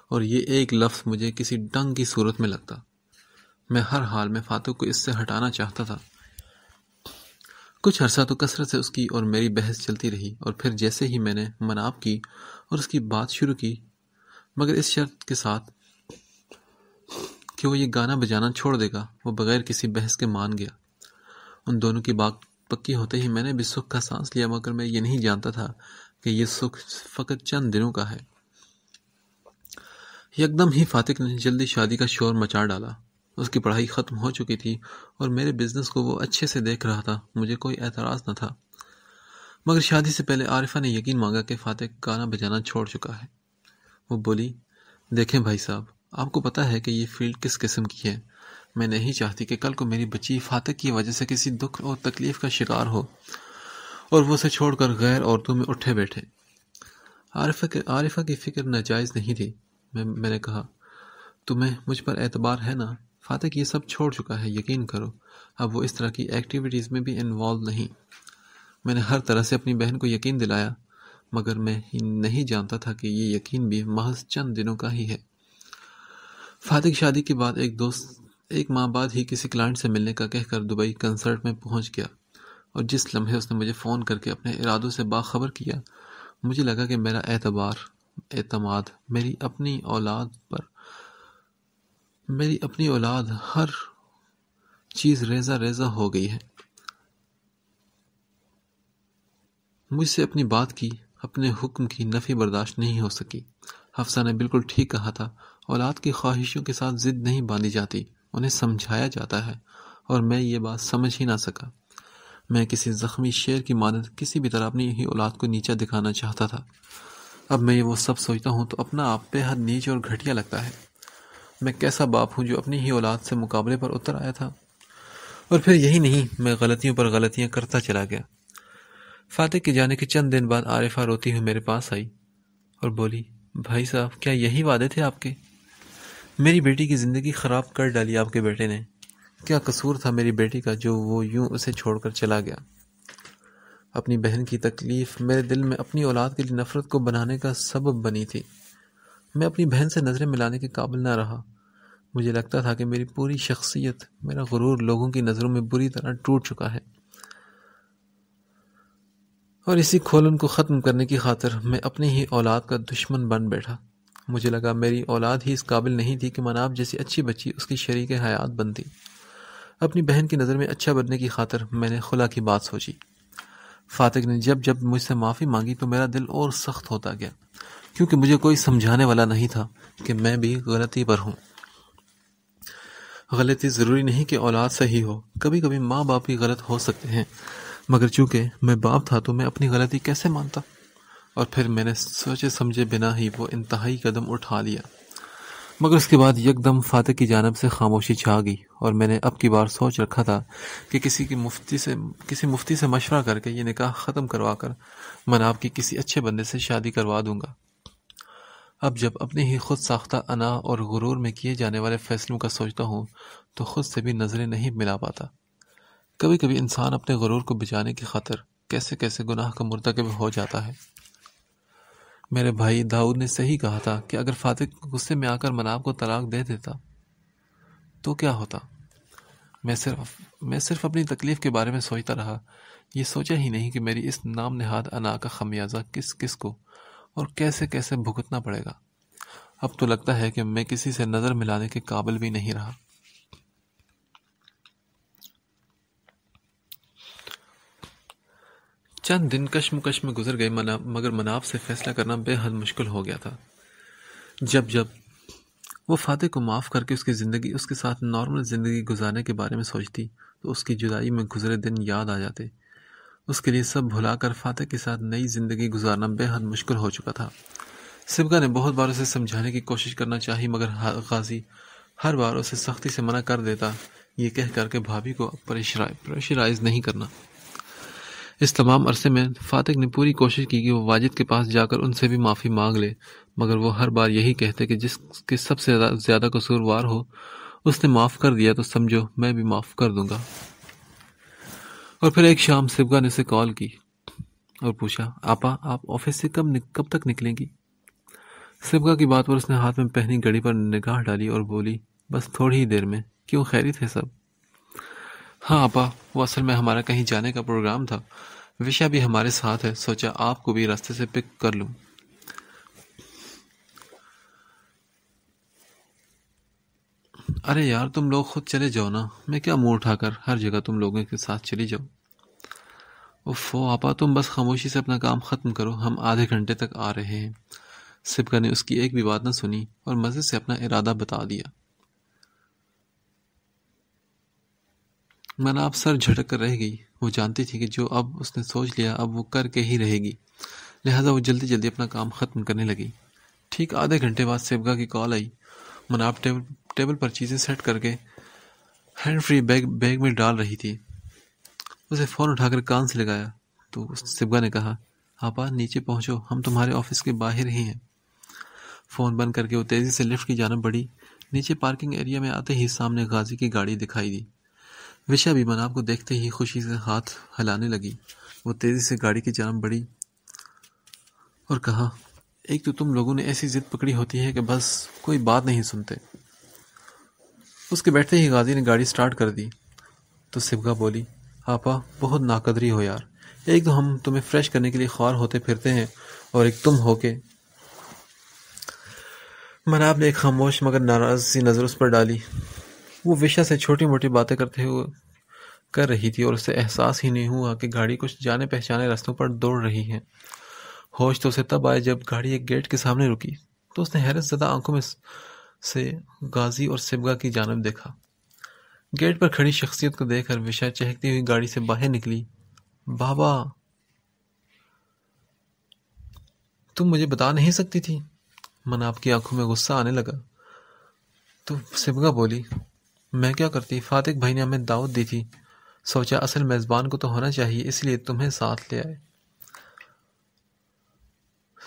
اور یہ ایک لفظ مجھے کسی ڈنگ کی صورت میں لگتا۔ میں ہر حال میں فاتح کو اس سے ہٹانا چاہتا تھا۔ کچھ عرصہ تو کثرت سے اس کی اور میری بحث چلتی رہی، اور پھر جیسے ہی میں نے مناب کی اور اس کی بات شروع کی، مگر اس شرط کے ساتھ کہ وہ یہ گانا بجانا چھوڑ دے گا، وہ بغیر کسی بحث کے مان گیا۔ ان دونوں کی بات پکی ہوتے ہی میں نے بھی سکھ کا سانس لیا، مگر میں یہ نہیں جانتا تھا کہ یہ سکھ فقط چند دنوں کا ہے۔ یکدم ہی فاتق نے جلدی شادی کا شور مچا ڈالا۔ اس کی پڑھائی ختم ہو چکی تھی اور میرے بزنس کو وہ اچھے سے دیکھ رہا تھا، مجھے کوئی اعتراض نہ تھا۔ مگر شادی سے پہلے عارفہ نے یقین مانگا کہ فاتق گانا بجانا چھوڑ چکا ہے۔ وہ بولی، دیکھیں بھائی صاحب، آپ کو پتہ ہے کہ یہ فیلڈ کس قسم کی ہے۔ میں نہیں چاہتی کہ کل کو میری بچی فاتح کی وجہ سے کسی دکھ اور تکلیف کا شکار ہو اور وہ اسے چھوڑ کر غیر عورتوں میں اٹھے بیٹھے۔ عارفہ کی فکر ناجائز نہیں تھی۔ میں نے کہا، تمہیں مجھ پر اعتبار ہے نا؟ فاتح یہ سب چھوڑ چکا ہے، یقین کرو، اب وہ اس طرح کی ایکٹیویٹیز میں بھی انوالو نہیں۔ میں نے ہر طرح سے اپنی بہن کو یقین دلایا، مگر میں نہیں جانتا تھا کہ یہ یقین بھی محض چند دنوں کا ہی ہے۔ فاتح کی شادی کے بعد ایک ماہ بعد ہی کسی کلائنٹ سے ملنے کا کہہ کر دبئی کنسرٹ میں پہنچ گیا، اور جس لمحے اس نے مجھے فون کر کے اپنے ارادوں سے باخبر کیا، مجھے لگا کہ میرا اعتماد میری اپنی اولاد ہر چیز ریزہ ریزہ ہو گئی ہے۔ مجھ سے اپنی بات کی، اپنے حکم کی نفی برداشت نہیں ہو سکی۔ حفصہ نے بالکل ٹھیک کہا تھا، اولاد کی خواہشوں کے ساتھ ضد نہیں باندھی جاتی، انہیں سمجھایا جاتا ہے، اور میں یہ بات سمجھ ہی نہ سکا۔ میں کسی زخمی شیر کی مانند کسی بھی طرح اپنی ہی اولاد کو نیچا دکھانا چاہتا تھا۔ اب میں یہ وہ سب سوچتا ہوں تو اپنا آپ بے حد نیچ اور گھٹیا لگتا ہے۔ میں کیسا باپ ہوں جو اپنی ہی اولاد سے مقابلے پر اتر آیا تھا، اور پھر یہی نہیں، میں غلطیوں پر غلطیاں کرتا چلا گیا۔ فاتح کے جانے کے چند دن بعد عارفہ روتی ہوئی میرے پاس آئی اور بولی، بھائی صاحب، کیا یہی وعدے تھے آپ کے؟ میری بیٹی کی زندگی خراب کر ڈالی آپ کے بیٹے نے۔ کیا قصور تھا میری بیٹی کا جو وہ یوں اسے چھوڑ کر چلا گیا؟ اپنی بہن کی تکلیف میرے دل میں اپنی اولاد کے لیے نفرت کو بنانے کا سبب بنی تھی۔ میں اپنی بہن سے نظریں ملانے کے قابل نہ رہا۔ مجھے لگتا تھا کہ میری پوری شخصیت، میرا غرور لوگوں کی نظروں میں بری طرح ٹوٹ چکا ہے، اور اسی کھولن کو ختم کرنے کی خاطر میں اپنی ہی اولاد کا دشمن بن بیٹھا۔ مجھے لگا میری اولاد ہی اس قابل نہیں تھی کہ مناب جیسی اچھی بچی اس کی شریک حیات بنتی۔ اپنی بہن کی نظر میں اچھا بننے کی خاطر میں نے خلا کی بات سوچی۔ فاتح نے جب مجھ سے معافی مانگی تو میرا دل اور سخت ہوتا گیا، کیونکہ مجھے کوئی سمجھانے والا نہیں تھا کہ میں بھی غلطی پر ہوں۔ غلطی ضروری نہیں کہ اولاد صحیح ہو، کبھی کبھی ماں باپ بھی غلط ہو سکتے ہیں، مگر چونکہ میں باپ تھا تو میں اپنی غلطی کیسے مانتا؟ اور پھر میں نے سوچے سمجھے بنا ہی وہ انتہائی قدم اٹھا لیا، مگر اس کے بعد یکدم فاتح کی جانب سے خاموشی چھا گئی، اور میں نے اب کی بار سوچ رکھا تھا کہ کسی مفتی سے مشورہ کر کے یہ نکاح ختم کروا کر مناب کی کسی اچھے بندے سے شادی کروا دوں گا۔ اب جب اپنے ہی خود ساختہ انا اور غرور میں کیے جانے والے فیصلوں کا سوچتا ہوں تو خود سے بھی نظریں نہیں ملا پاتا۔ کبھی کبھی انسان اپنے غرور کو بچانے کی خاطر کیسے کیسے گناہ کا مرتکب ہو جاتا ہے۔ میرے بھائی داؤد نے صحیح کہا تھا کہ اگر فاتح غصے میں آ کر مناب کو طلاق دے دیتا تو کیا ہوتا؟ میں صرف اپنی تکلیف کے بارے میں سوچتا رہا، یہ سوچا ہی نہیں کہ میری اس نام نہاد انا کا خمیازہ کس کو اور کیسے کیسے بھگتنا پڑے گا۔ اب تو لگتا ہے کہ میں کسی سے نظر ملانے کے قابل بھی نہیں رہا۔ چند دن کشمکش میں گزر گئے، مگر مناب سے فیصلہ کرنا بے حد مشکل ہو گیا تھا۔ جب وہ فاتح کو معاف کر کے اس کے ساتھ نارمل زندگی گزارنے کے بارے میں سوچتی تو اس کی جدائی میں گزرے دن یاد آ جاتے۔ اس کے لیے سب بھلا کر فاتح کے ساتھ نئی زندگی گزارنا بے حد مشکل ہو چکا تھا۔ سبکا نے بہت بار اسے سمجھانے کی کوشش کرنا چاہی، مگر غازی ہر بار اسے سختی سے منع کر دیتا، یہ کہہ کر کے بھابھی کو پریشرائز نہیں کرنا۔ اس تمام عرصے میں فاتح نے پوری کوشش کی کہ وہ واجد کے پاس جا کر ان سے بھی معافی مانگ لے، مگر وہ ہر بار یہی کہتے کہ جس کے سب سے زیادہ قصوروار ہو اس نے معاف کر دیا تو سمجھو میں بھی معاف کر دوں گا۔ اور پھر ایک شام سبکا نے اسے کال کی اور پوچھا، آپا آپ آفس سے کب تک نکلیں گی؟ سبکا کی بات پر اس نے ہاتھ میں پہنی گھڑی پر نگاہ ڈالی اور بولی، بس تھوڑی ہی دیر میں۔ کیوں، خیریت ہے سب؟ ہاں آپا، وہ اصل میں ہمارا کہیں جانے کا پروگرام تھا، وشا بھی ہمارے ساتھ ہے، سوچا آپ کو بھی راستے سے پک کر لوں۔ ارے یار تم لوگ خود چلے جاؤ نا، میں کیا منہ اٹھا کر ہر جگہ تم لوگوں کے ساتھ چلی جاؤ۔ اوفو آپا، تم بس خاموشی سے اپنا کام ختم کرو، ہم آدھے گھنٹے تک آ رہے ہیں۔ سبکا نے اس کی ایک بھی بات نہ سنی اور مزے سے اپنا ارادہ بتا دیا۔ مناب سر جھٹک کر رہ گئی، وہ جانتی تھی کہ جو اب اس نے سوچ لیا اب وہ کر کے ہی رہے گی، لہذا وہ جلدی اپنا کام ختم کرنے لگی۔ ٹھیک آدھے گھنٹے بعد سبکا کی کال آئی۔ مناب ٹیبل پر چیزیں سیٹ کر کے ہینڈ فری بیگ میں ڈال رہی تھی۔ اسے فون اٹھا کر کان سے لگایا تو سبگا نے کہا، آپا نیچے پہنچو، ہم تمہارے آفس کے باہر ہی ہیں۔ فون بند کر کے وہ تیزی سے لفٹ کی جانب بڑھی۔ نیچے پارکنگ ایریا میں آتے ہی سامنے غازی کی گاڑی دکھائی دی۔ وشا بھی مناب کو دیکھتے ہی خوشی سے ہاتھ ہلانے لگی۔ وہ تیزی سے گاڑی کی جانب بڑھی اور کہا، ایک تو تم لوگوں نے ایسی ضد پکڑی ہوتی ہے کہ بس کوئی بات نہیں سنتے۔ اس کے بیٹھتے ہی غازی نے گاڑی سٹارٹ کر دی تو سبگا بولی، آپا بہت ناقدری ہو یار، ایک تو ہم تمہیں فریش کرنے کے لیے خوار ہوتے پھرتے ہیں اور ایک تم ہو کے۔ مناب نے ایک خاموش مگر ناراض سی نظر اس پر ڈالی۔ وہ وشا سے چھوٹی موٹی باتیں کر رہی تھی اور اسے احساس ہی نہیں ہوا کہ گاڑی کچھ جانے پہچانے راستوں پر دوڑ رہی ہے۔ ہوش تو اسے تب آئے جب گاڑی ایک گیٹ کے سامنے رکی تو اس نے حیرت زدہ آنکھوں میں سے غازی اور سبگا کی جانب دیکھا۔ گیٹ پر کھڑی شخصیت کو دیکھ کر وشا چہکتی ہوئی گاڑی سے باہر نکلی۔ بابا، تم مجھے بتا نہیں سکتی تھی؟ مناب کی آنکھوں میں غصہ آنے لگا تو سبگا بولی، میں کیا کرتی، فاتح بھائی نے ہمیں دعوت دی تھی، سوچا اصل میزبان کو تو ہونا چاہیے، اس لیے تمہیں ساتھ لے آئے۔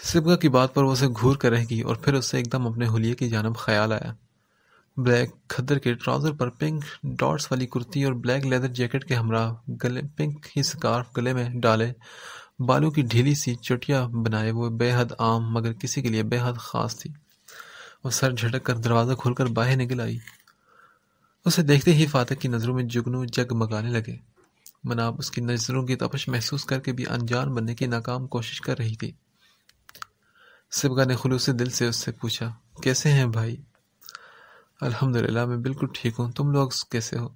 سبگا کی بات پر وہ اسے گھور کر رہ گئی اور پھر اس سے ایک دم اپنے حلیے کی جانب خیال آیا۔ بلیک کھدر کے ٹراؤزر پر پنک ڈاٹس والی کرتی اور بلیک لیدر جیکٹ کے ہمراہ گلے پنک ہی سکارف گلے میں ڈالے، بالوں کی ڈھیلی سی چٹیاں بنائے وہ بے حد عام مگر کسی کے لیے بے حد خاص تھی۔ وہ سر جھٹک کر دروازہ کھول کر باہر نکل آئی۔ اسے دیکھتے ہی فاتح کی نظروں میں جگنو جگمگانے لگے۔ مناب اس کی نظروں کی تپش محسوس کر کے بھی انجان بننے کی ناکام کوشش کر رہی تھی۔ سبگا نے خلوص دل سے اس سے پوچھا، کیسے ہیں بھائی؟ الحمدللہ میں بالکل ٹھیک ہوں، تم لوگ کیسے ہو؟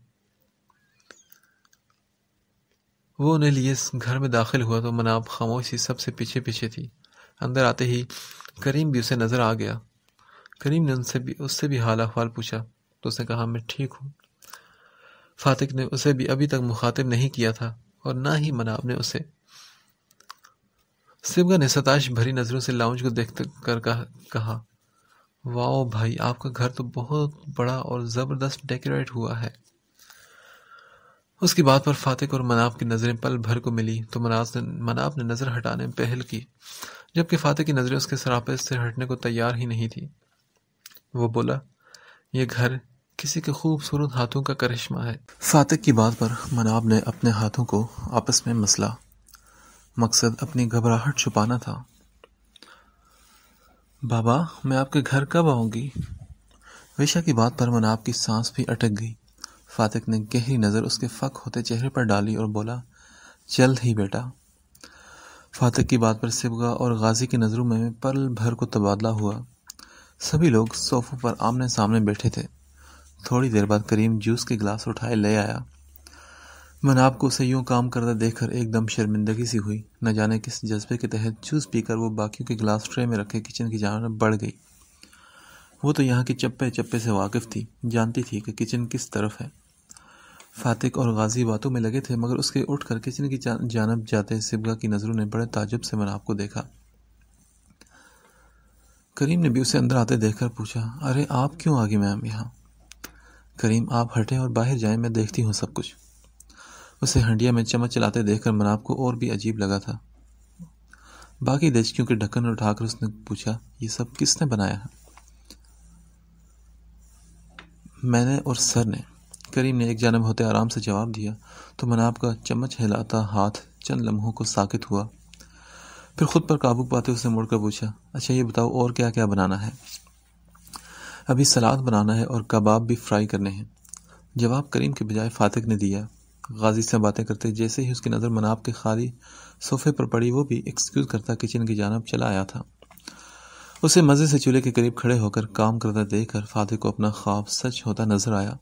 وہ انہیں لیے گھر میں داخل ہوا تو مناب خاموشی سب سے پیچھے پیچھے تھی۔ اندر آتے ہی کریم بھی اسے نظر آ گیا۔ کریم نے اس سے بھی حال احوال پوچھا تو اس نے کہا، میں ٹھیک ہوں۔ فاتح نے اسے بھی ابھی تک مخاطب نہیں کیا تھا اور نہ ہی مناب نے اسے۔ سبگا نے ستائش بھری نظروں سے لاؤنج کو دیکھ کر کہا، واؤ بھائی، آپ کا گھر تو بہت بڑا اور زبردست ڈیکوریٹ ہوا ہے۔ اس کی بات پر فاتح اور مناب کی نظریں پل بھر کو ملی تو مناب نے نظر ہٹانے میں پہل کی، جبکہ فاتح کی نظریں اس کے سراپے سے ہٹنے کو تیار ہی نہیں تھی۔ وہ بولا، یہ گھر کسی کے خوبصورت ہاتھوں کا کرشمہ ہے۔ فاتح کی بات پر مناب نے اپنے ہاتھوں کو آپس میں مسلا، مقصد اپنی گھبراہٹ چھپانا تھا۔ بابا، میں آپ کے گھر کب آؤں گی؟ وشا کی بات پر مناب کی سانس بھی اٹک گئی۔ فاتح نے گہری نظر اس کے فک ہوتے چہرے پر ڈالی اور بولا، جلد ہی بیٹا۔ فاتح کی بات پر سبگا اور غازی کی نظروں میں پل بھر کو تبادلہ ہوا۔ سبھی لوگ صوفوں پر آمنے سامنے بیٹھے تھے۔ تھوڑی دیر بعد کریم جوس کے گلاس اٹھائے لے آیا۔ مناب کو اسے یوں کام کرتا دیکھ کر ایک دم شرمندگی سی ہوئی۔ نہ جانے کس جذبے کے تحت جوس پی کر وہ باقیوں کے گلاس ٹرے میں رکھے کچن کی جانب بڑھ گئی۔ وہ تو یہاں کے چپے چپے سے واقف تھی، جانتی تھی کہ کچن کس طرف ہے۔ فاتح اور غازی باتوں میں لگے تھے مگر اس کے اٹھ کر کچن کی جانب جاتے سبگا کی نظروں نے بڑے تعجب سے مناب کو دیکھا۔ کریم نے بھی اسے اندر آتے دیکھ کر پوچھا، ارے آپ کیوں آگے میم یہاں؟ کریم، آپ ہٹیں اور باہر جائیں، میں دیکھتی ہوں سب کچھ۔ اسے ہنڈیا میں چمچ چلاتے دیکھ کر مناب کو اور بھی عجیب لگا تھا۔ باقی دیچکیوں کے ڈھکن اٹھا کر اس نے پوچھا، یہ سب کس نے بنایا ہے؟ میں نے اور سر نے، کریم نے ایک جانب ہوتے آرام سے جواب دیا تو مناب کا چمچ ہلاتا ہاتھ چند لمحوں کو ساکت ہوا، پھر خود پر قابو پاتے اسے مڑ کر پوچھا، اچھا یہ بتاؤ اور کیا کیا بنانا ہے؟ ابھی سلاد بنانا ہے اور کباب بھی فرائی کرنے ہیں، جواب کریم کے بجائے فاتح نے دیا۔ غازی سے باتیں کرتے جیسے ہی اس کی نظر مناب کے خالی صوفے پر پڑی وہ بھی ایکسکیوز کرتا کچن کی جانب چلا آیا تھا۔ اسے مزے سے چولہے کے قریب کھڑے ہو کر کام کرتا دیکھ کر فاتح کو اپنا خواب سچ ہوتا نظر آیا۔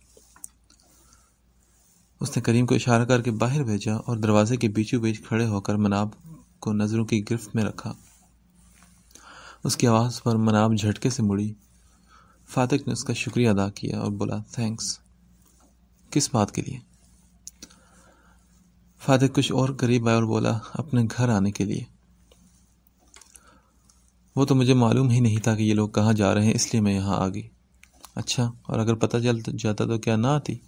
اس نے کریم کو اشارہ کر کے باہر بھیجا اور دروازے کے بیچوں بیچ کھڑے ہو کر مناب کو نظروں کی گرفت میں رکھا۔ اس کی آواز پر مناب جھٹکے سے مڑی۔ فاتح نے اس کا شکریہ ادا کیا اور بولا، تھینکس۔ کس بات کے لیے؟ فاتح کچھ اور قریب آیا اور بولا، اپنے گھر آنے کے لیے۔ وہ تو مجھے معلوم ہی نہیں تھا کہ یہ لوگ کہاں جا رہے ہیں، اس لیے میں یہاں آ گئی۔ اچھا، اور اگر پتہ چل جاتا تو کیا نہ آتی؟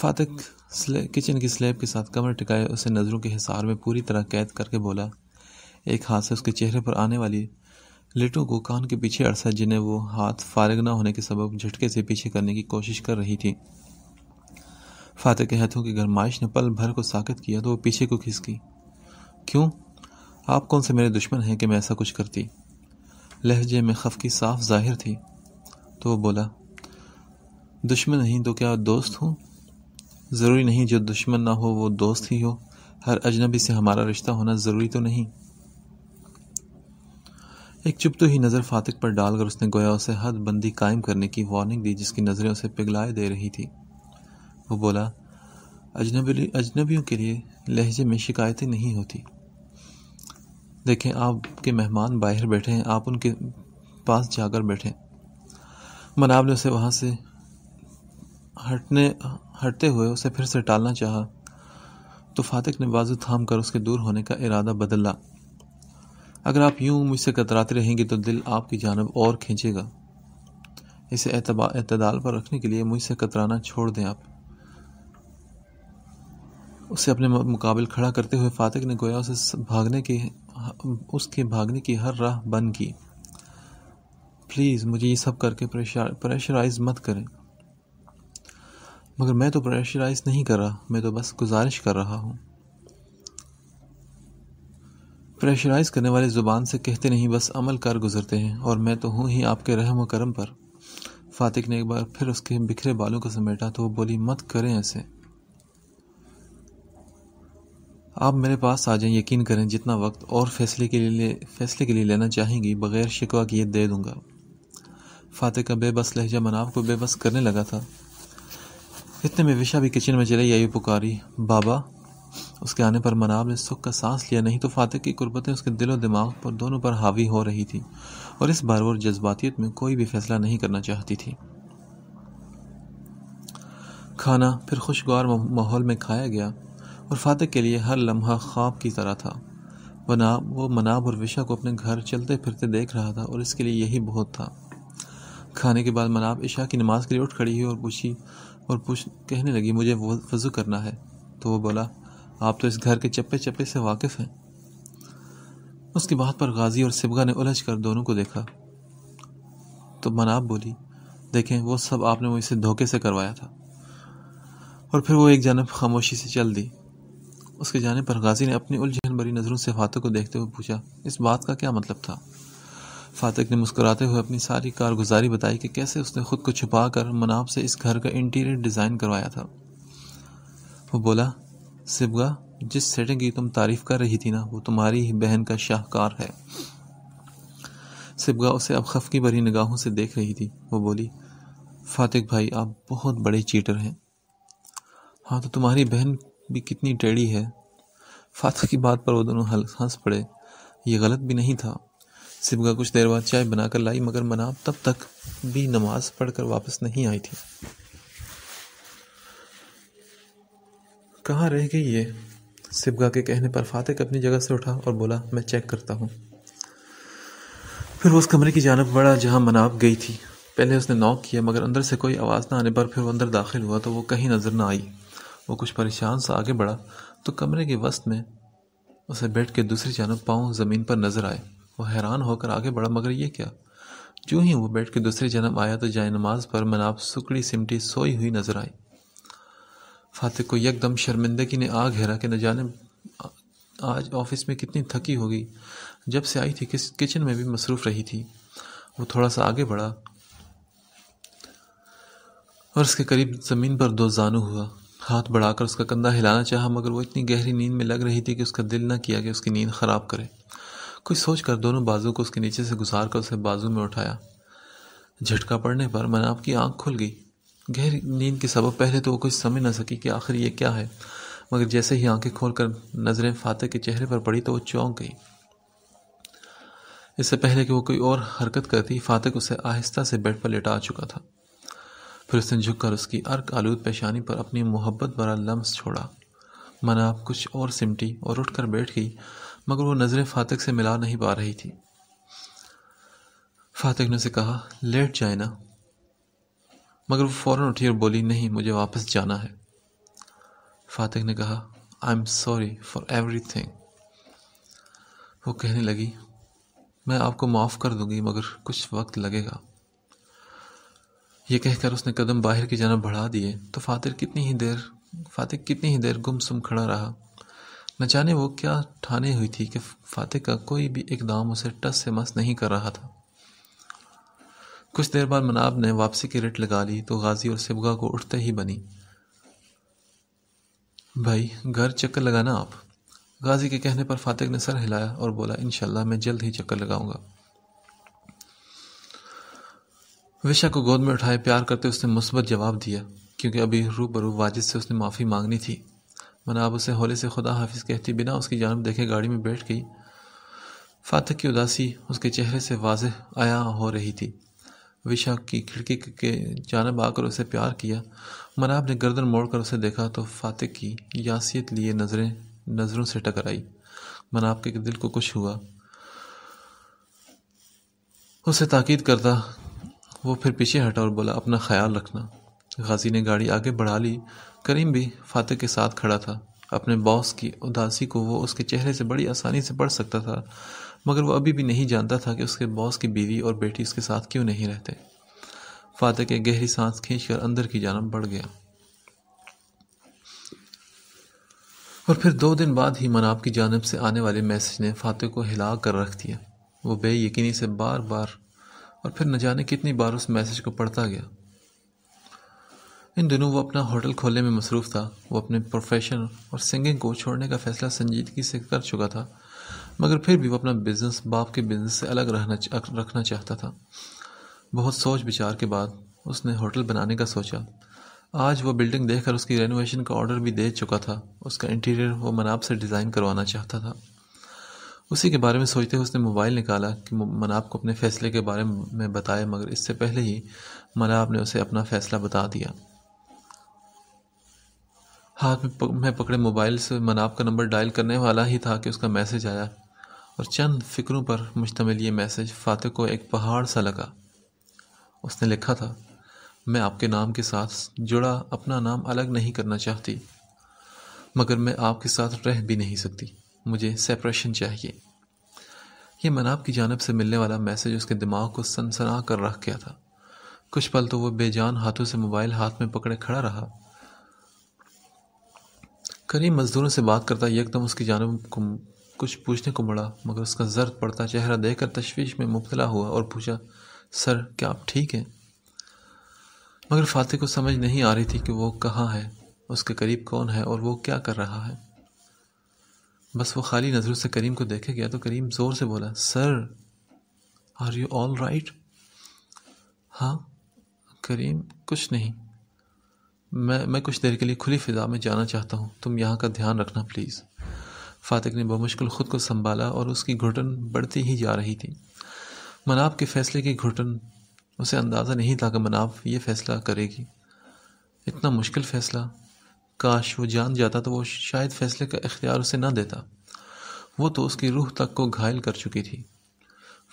فاتق کچن کی سلیب کے ساتھ کمر ٹکائے اسے نظروں کے حصار میں پوری طرح قید کر کے بولا۔ ایک ہاتھ سے اس کے چہرے پر آنے والی لٹوں کو کان کے پیچھے اڑسا، جنہیں وہ ہاتھ فارغ نہ ہونے کے سبب جھٹکے سے پیچھے کرنے کی کوشش کر رہی تھی۔ فاتح کے ہاتھوں کی گرمائش نے پل بھر کو ساکت کیا تو وہ پیچھے کو کھسکی۔ کیوں؟ آپ کون سے میرے دشمن ہیں کہ میں ایسا کچھ کرتی؟ لہجے میں خفگی صاف ظاہر تھی۔ تو وہ بولا، دشمن نہیں تو کیا دوست ہوں؟ ضروری نہیں جو دشمن نہ ہو وہ دوست ہی ہو۔ ہر اجنبی سے ہمارا رشتہ ہونا ضروری تو نہیں۔ ایک چپتو ہی نظر فاتق پر ڈال کر اس نے گویا اسے حد بندی قائم کرنے کی وارننگ دی، جس کی نظریں اسے پگھلائے دے رہی تھی۔ وہ بولا، اجنبیوں کے لیے لہجے میں شکایتیں نہیں ہوتی۔ دیکھیں، آپ کے مہمان باہر بیٹھے ہیں، آپ ان کے پاس جا کر بیٹھیں۔ مناب نے اسے وہاں سے ہٹتے ہوئے اسے پھر سے ٹالنا چاہا تو فاتق نے بازو تھام کر اس کے دور ہونے کا ارادہ بدلا۔ اگر آپ یوں مجھ سے کتراتے رہیں گے تو دل آپ کی جانب اور کھینچے گا۔ اسے اعتدال پر رکھنے کے لیے مجھ سے کترانا چھوڑ دیں آپ۔ اسے اپنے مقابل کھڑا کرتے ہوئے فاتق نے گویا اس کے بھاگنے کی ہر راہ بند کی۔ پلیز مجھے یہ سب کر کے پریشرائز مت کریں۔ مگر میں تو پریشرائز نہیں کر رہا، میں تو بس گزارش کر رہا ہوں۔ پریشرائز کرنے والے زبان سے کہتے نہیں، بس عمل کر گزرتے ہیں، اور میں تو ہوں ہی آپ کے رحم و کرم پر۔ فاتق نے ایک بار پھر اس کے بکھرے بالوں کو سمیٹا تو وہ بولی، مت کریں ایسے۔ آپ میرے پاس آ جائیں، یقین کریں جتنا وقت اور فیصلے کے لیے لینا چاہیں گی بغیر شکوہ کیے دے دوں گا۔ فاتح کا بے بس لہجہ مناب کو بے بس کرنے لگا تھا۔ اتنے میں وشا بھی کچن میں چلی آئی، پکاری، بابا۔ اس کے آنے پر مناب نے سکھ کا سانس لیا، نہیں تو فاتح کی قربتیں اس کے دل و دماغ پر دونوں پر حاوی ہو رہی تھی، اور اس بار وہ جذباتیت میں کوئی بھی فیصلہ نہیں کرنا چاہتی تھی۔ کھانا پھر خوشگوار ماحول میں کھایا گیا، اور فاتح کے لیے ہر لمحہ خواب کی طرح تھا۔ وہ مناب اور وشا کو اپنے گھر چلتے پھرتے دیکھ رہا تھا، اور اس کے لیے یہی بہت تھا۔ کھانے کے بعد مناب عشاء کی نماز کے لیے اٹھ کھڑی ہوئی اور کہنے لگی، مجھے وضو کرنا ہے۔ تو وہ بولا، آپ تو اس گھر کے چپے چپے سے واقف ہیں۔ اس کی بات پر غازی اور صبغہ نے الجھ کر دونوں کو دیکھا تو مناب بولی، دیکھیں وہ سب آپ نے مجھ سے دھوکے سے کروایا تھا۔ اور پھر وہ ایک جانب خاموشی سے چل دی۔ اس کے جانے پر غازی نے اپنی الجھن بھری نظروں سے فاتح کو دیکھتے ہوئے پوچھا، اس بات کا کیا مطلب تھا؟ فاتح نے مسکراتے ہوئے اپنی ساری کارگزاری بتائی کہ کیسے اس نے خود کو چھپا کر مناب سے اس گھر کا انٹیریئر ڈیزائن کروایا تھا۔ وہ بولا، صبغہ، جس سیٹنگ کی تم تعریف کر رہی تھی نا، وہ تمہاری ہی بہن کا شاہکار ہے۔ صبغہ اسے اب خفگی بھری نگاہوں سے دیکھ رہی تھی۔ وہ بولی، فاتح بھائی، آپ بہت بڑے چیٹر ہیں۔ ہاں تو تمہاری بہن بھی کتنی ٹیڑھی ہے۔ فاتح کی بات پر وہ دونوں ہنس پڑے۔ یہ غلط بھی نہیں تھا۔ صبغہ کچھ دیر بعد چائے بنا کر لائی، مگر مناب تب تک بھی نماز پڑھ کر واپس نہیں آئی تھی۔ کہاں رہ گئی یہ؟ صبغہ کے کہنے پر فاتح اپنی جگہ سے اٹھا اور بولا، میں چیک کرتا ہوں۔ پھر وہ اس کمرے کی جانب بڑھا جہاں مناب گئی تھی۔ پہلے اس نے نوک کیا، مگر اندر سے کوئی آواز نہ آنے پر پھر وہ اندر داخل ہوا تو وہ کہیں نظر نہ آئی۔ وہ کچھ پریشان سا آگے بڑھا تو کمرے کے وسط میں اسے بیڈ کے دوسری جانب پاؤں زمین پر نظر آئے۔ وہ حیران ہو کر آگے بڑھا، مگر یہ کیا؟ جو ہی وہ بیڈ کے دوسری جانب آیا تو جائے نماز پر مناب سکڑی سمٹی سوئی ہوئی نظر آئی۔ فاتح کو یکدم شرمندگی نے آ گھیرا کہ نہ جانے آج آفس میں کتنی تھکی ہوگی۔ جب سے آئی تھی کچن میں بھی مصروف رہی تھی۔ وہ تھوڑا سا آگے بڑھا اور اس کے قریب زمین پر دو زانو ہوا۔ ہاتھ بڑھا کر اس کا کندھا ہلانا چاہا، مگر وہ اتنی گہری نیند میں لگ رہی تھی کہ اس کا دل نہ کیا کہ اس کی نیند خراب کرے۔ کچھ سوچ کر دونوں بازو کو اس کے نیچے سے گزار کر اسے بازو میں اٹھایا۔ جھٹکا پڑنے پر مناب کی آنکھ کھل گئی۔ گہری نیند کے سبب پہلے تو وہ کچھ سمجھ نہ سکی کہ آخر یہ کیا ہے، مگر جیسے ہی آنکھیں کھول کر نظریں فاتح کے چہرے پر پڑی تو وہ چونک گئی۔ اس سے پہلے کہ وہ کوئی اور حرکت کرتی، فاتح اسے آہستہ سے بیڈ پر لٹا چکا تھا۔ پھر اس نے جھک کر اس کی عرق آلود پیشانی پر اپنی محبت بھرا لمس چھوڑا۔ مناب کچھ اور سمٹی اور اٹھ کر بیٹھ گئی، مگر وہ نظریں فاتح سے ملا نہیں پا رہی تھی۔ فاتح نے اسے کہا، لیٹ جائے نا، مگر وہ فوراً اٹھی اور بولی، نہیں، مجھے واپس جانا ہے۔ فاتح نے کہا I am sorry for every thing. وہ کہنے لگی میں آپ کو معاف کر دوں گی مگر کچھ وقت لگے گا۔ یہ کہہ کر اس نے قدم باہر کی جانب بڑھا دیے تو فاتح کتنی ہی دیر گم سم کھڑا رہا۔ نہ جانے وہ کیا ٹھانے ہوئی تھی کہ فاتح کا کوئی بھی اقدام اسے ٹس سے مس نہیں کر رہا تھا۔ کچھ دیر بعد مناب نے واپسی کی رٹ لگا لی تو غازی اور سبغہ کو اٹھتے ہی بنی بھائی گھر چکر لگانا آپ۔ غازی کے کہنے پر فاتح نے سر ہلایا اور بولا انشاءاللہ میں جلد ہی چکر لگاؤں گا۔ وشا کو گود میں اٹھائے پیار کرتے اس نے مثبت جواب دیا کیونکہ ابھی روبرو واجد سے اس نے معافی مانگنی تھی۔ مناب اسے ہولے سے خدا حافظ کہتی بنا اس کی جانب دیکھے گاڑی میں بیٹھ گئی۔ فاتح کی اداسی اس کے چہرے سے واضح عیاں ہو رہی تھی۔ وشا کی کھڑکی کے جانب آ کر اسے پیار کیا۔ مناب نے گردن موڑ کر اسے دیکھا تو فاتح کی یاسیت لیے نظروں سے ٹکرائی۔ مناب کے دل کو کچھ ہوا۔ اسے تاکید کرتا وہ پھر پیچھے ہٹا اور بولا اپنا خیال رکھنا۔ غازی نے گاڑی آگے بڑھا لی۔ کریم بھی فاتح کے ساتھ کھڑا تھا۔ اپنے باس کی اداسی کو وہ اس کے چہرے سے بڑی آسانی سے پڑھ سکتا تھا مگر وہ ابھی بھی نہیں جانتا تھا کہ اس کے باس کی بیوی اور بیٹی اس کے ساتھ کیوں نہیں رہتے۔ فاتح کے گہری سانس کھینچ کر اندر کی جانب بڑھ گیا۔ اور پھر 2 دن بعد ہی مناب کی جانب سے آنے والے میسج نے فاتح کو ہلا کر رکھ دیا۔ وہ بے یقینی سے بار بار اور پھر نہ جانے کتنی بار اس میسج کو پڑھتا گیا۔ ان دنوں وہ اپنا ہوٹل کھولنے میں مصروف تھا۔ وہ اپنے پروفیشن اور سنگنگ کو چھوڑنے کا فیصلہ سنجیدگی سے کر چکا تھا مگر پھر بھی وہ اپنا بزنس باپ کے بزنس سے الگ رکھنا چاہتا تھا۔ بہت سوچ بچار کے بعد اس نے ہوٹل بنانے کا سوچا۔ آج وہ بلڈنگ دیکھ کر اس کی رینوویشن کا آرڈر بھی دے چکا تھا۔ اس کا انٹیریئر وہ مناب سے ڈیزائن کروانا چاہتا تھا۔ اسی کے بارے میں سوچتے ہوئے اس نے موبائل نکالا کہ مناب کو اپنے فیصلے کے بارے میں بتائے مگر اس سے پہلے ہی مناب نے اسے اپنا فیصلہ بتا دیا۔ ہاتھ میں پکڑے موبائل سے مناب کا نمبر ڈائل کرنے والا ہی تھا کہ اس کا میسج آیا اور چند فکروں پر مشتمل یہ میسج فاتح کو ایک پہاڑ سا لگا۔ اس نے لکھا تھا میں آپ کے نام کے ساتھ جڑا اپنا نام الگ نہیں کرنا چاہتی مگر میں آپ کے ساتھ رہ بھی نہیں سکتی، مجھے سیپریشن چاہیے۔ یہ مناب کی جانب سے ملنے والا میسج اس کے دماغ کو سنسنا کر رکھ گیا تھا۔ کچھ پل تو وہ بے جان ہاتھوں سے موبائل ہاتھ میں پکڑے کھڑا رہا۔ کریم مزدوروں سے بات کرتا یکدم اس کی جانب کچھ پوچھنے کو مڑا مگر اس کا زرد پڑتا چہرہ دیکھ کر تشویش میں مبتلا ہوا اور پوچھا سر کیا آپ ٹھیک ہیں؟ مگر فاتح کو سمجھ نہیں آ رہی تھی کہ وہ کہاں ہے، اس کے قریب کون ہے اور وہ کیا کر رہا ہے۔ بس وہ خالی نظروں سے کریم کو دیکھے گیا تو کریم زور سے بولا سر آر یو آل رائٹ؟ ہاں کریم کچھ نہیں، میں کچھ دیر کے لیے کھلی فضا میں جانا چاہتا ہوں، تم یہاں کا دھیان رکھنا پلیز۔ فاتح نے بمشکل خود کو سنبھالا اور اس کی گھٹن بڑھتی ہی جا رہی تھی۔ مناب کے فیصلے کی گھٹن، اسے اندازہ نہیں تھا کہ مناب یہ فیصلہ کرے گی، اتنا مشکل فیصلہ۔ کاش وہ جان جاتا تو وہ شاید فیصلے کا اختیار اسے نہ دیتا، وہ تو اس کی روح تک کو گھائل کر چکی تھی۔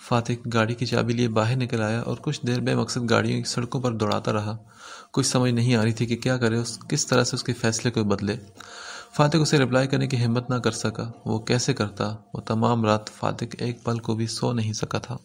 فاتح گاڑی کی چابی لیے باہر نکل آیا اور کچھ دیر بے مقصد گاڑی سڑکوں پر دوڑاتا رہا۔ کچھ سمجھ نہیں آ رہی تھی کہ کیا کرے، کس طرح سے اس کے فیصلے کو بدلے۔ فاتح کو اسے رپلائی کرنے کی ہمت نہ کر سکا، وہ کیسے کرتا؟ وہ تمام رات فاتح ایک پل کو بھی سو نہیں سکا تھا۔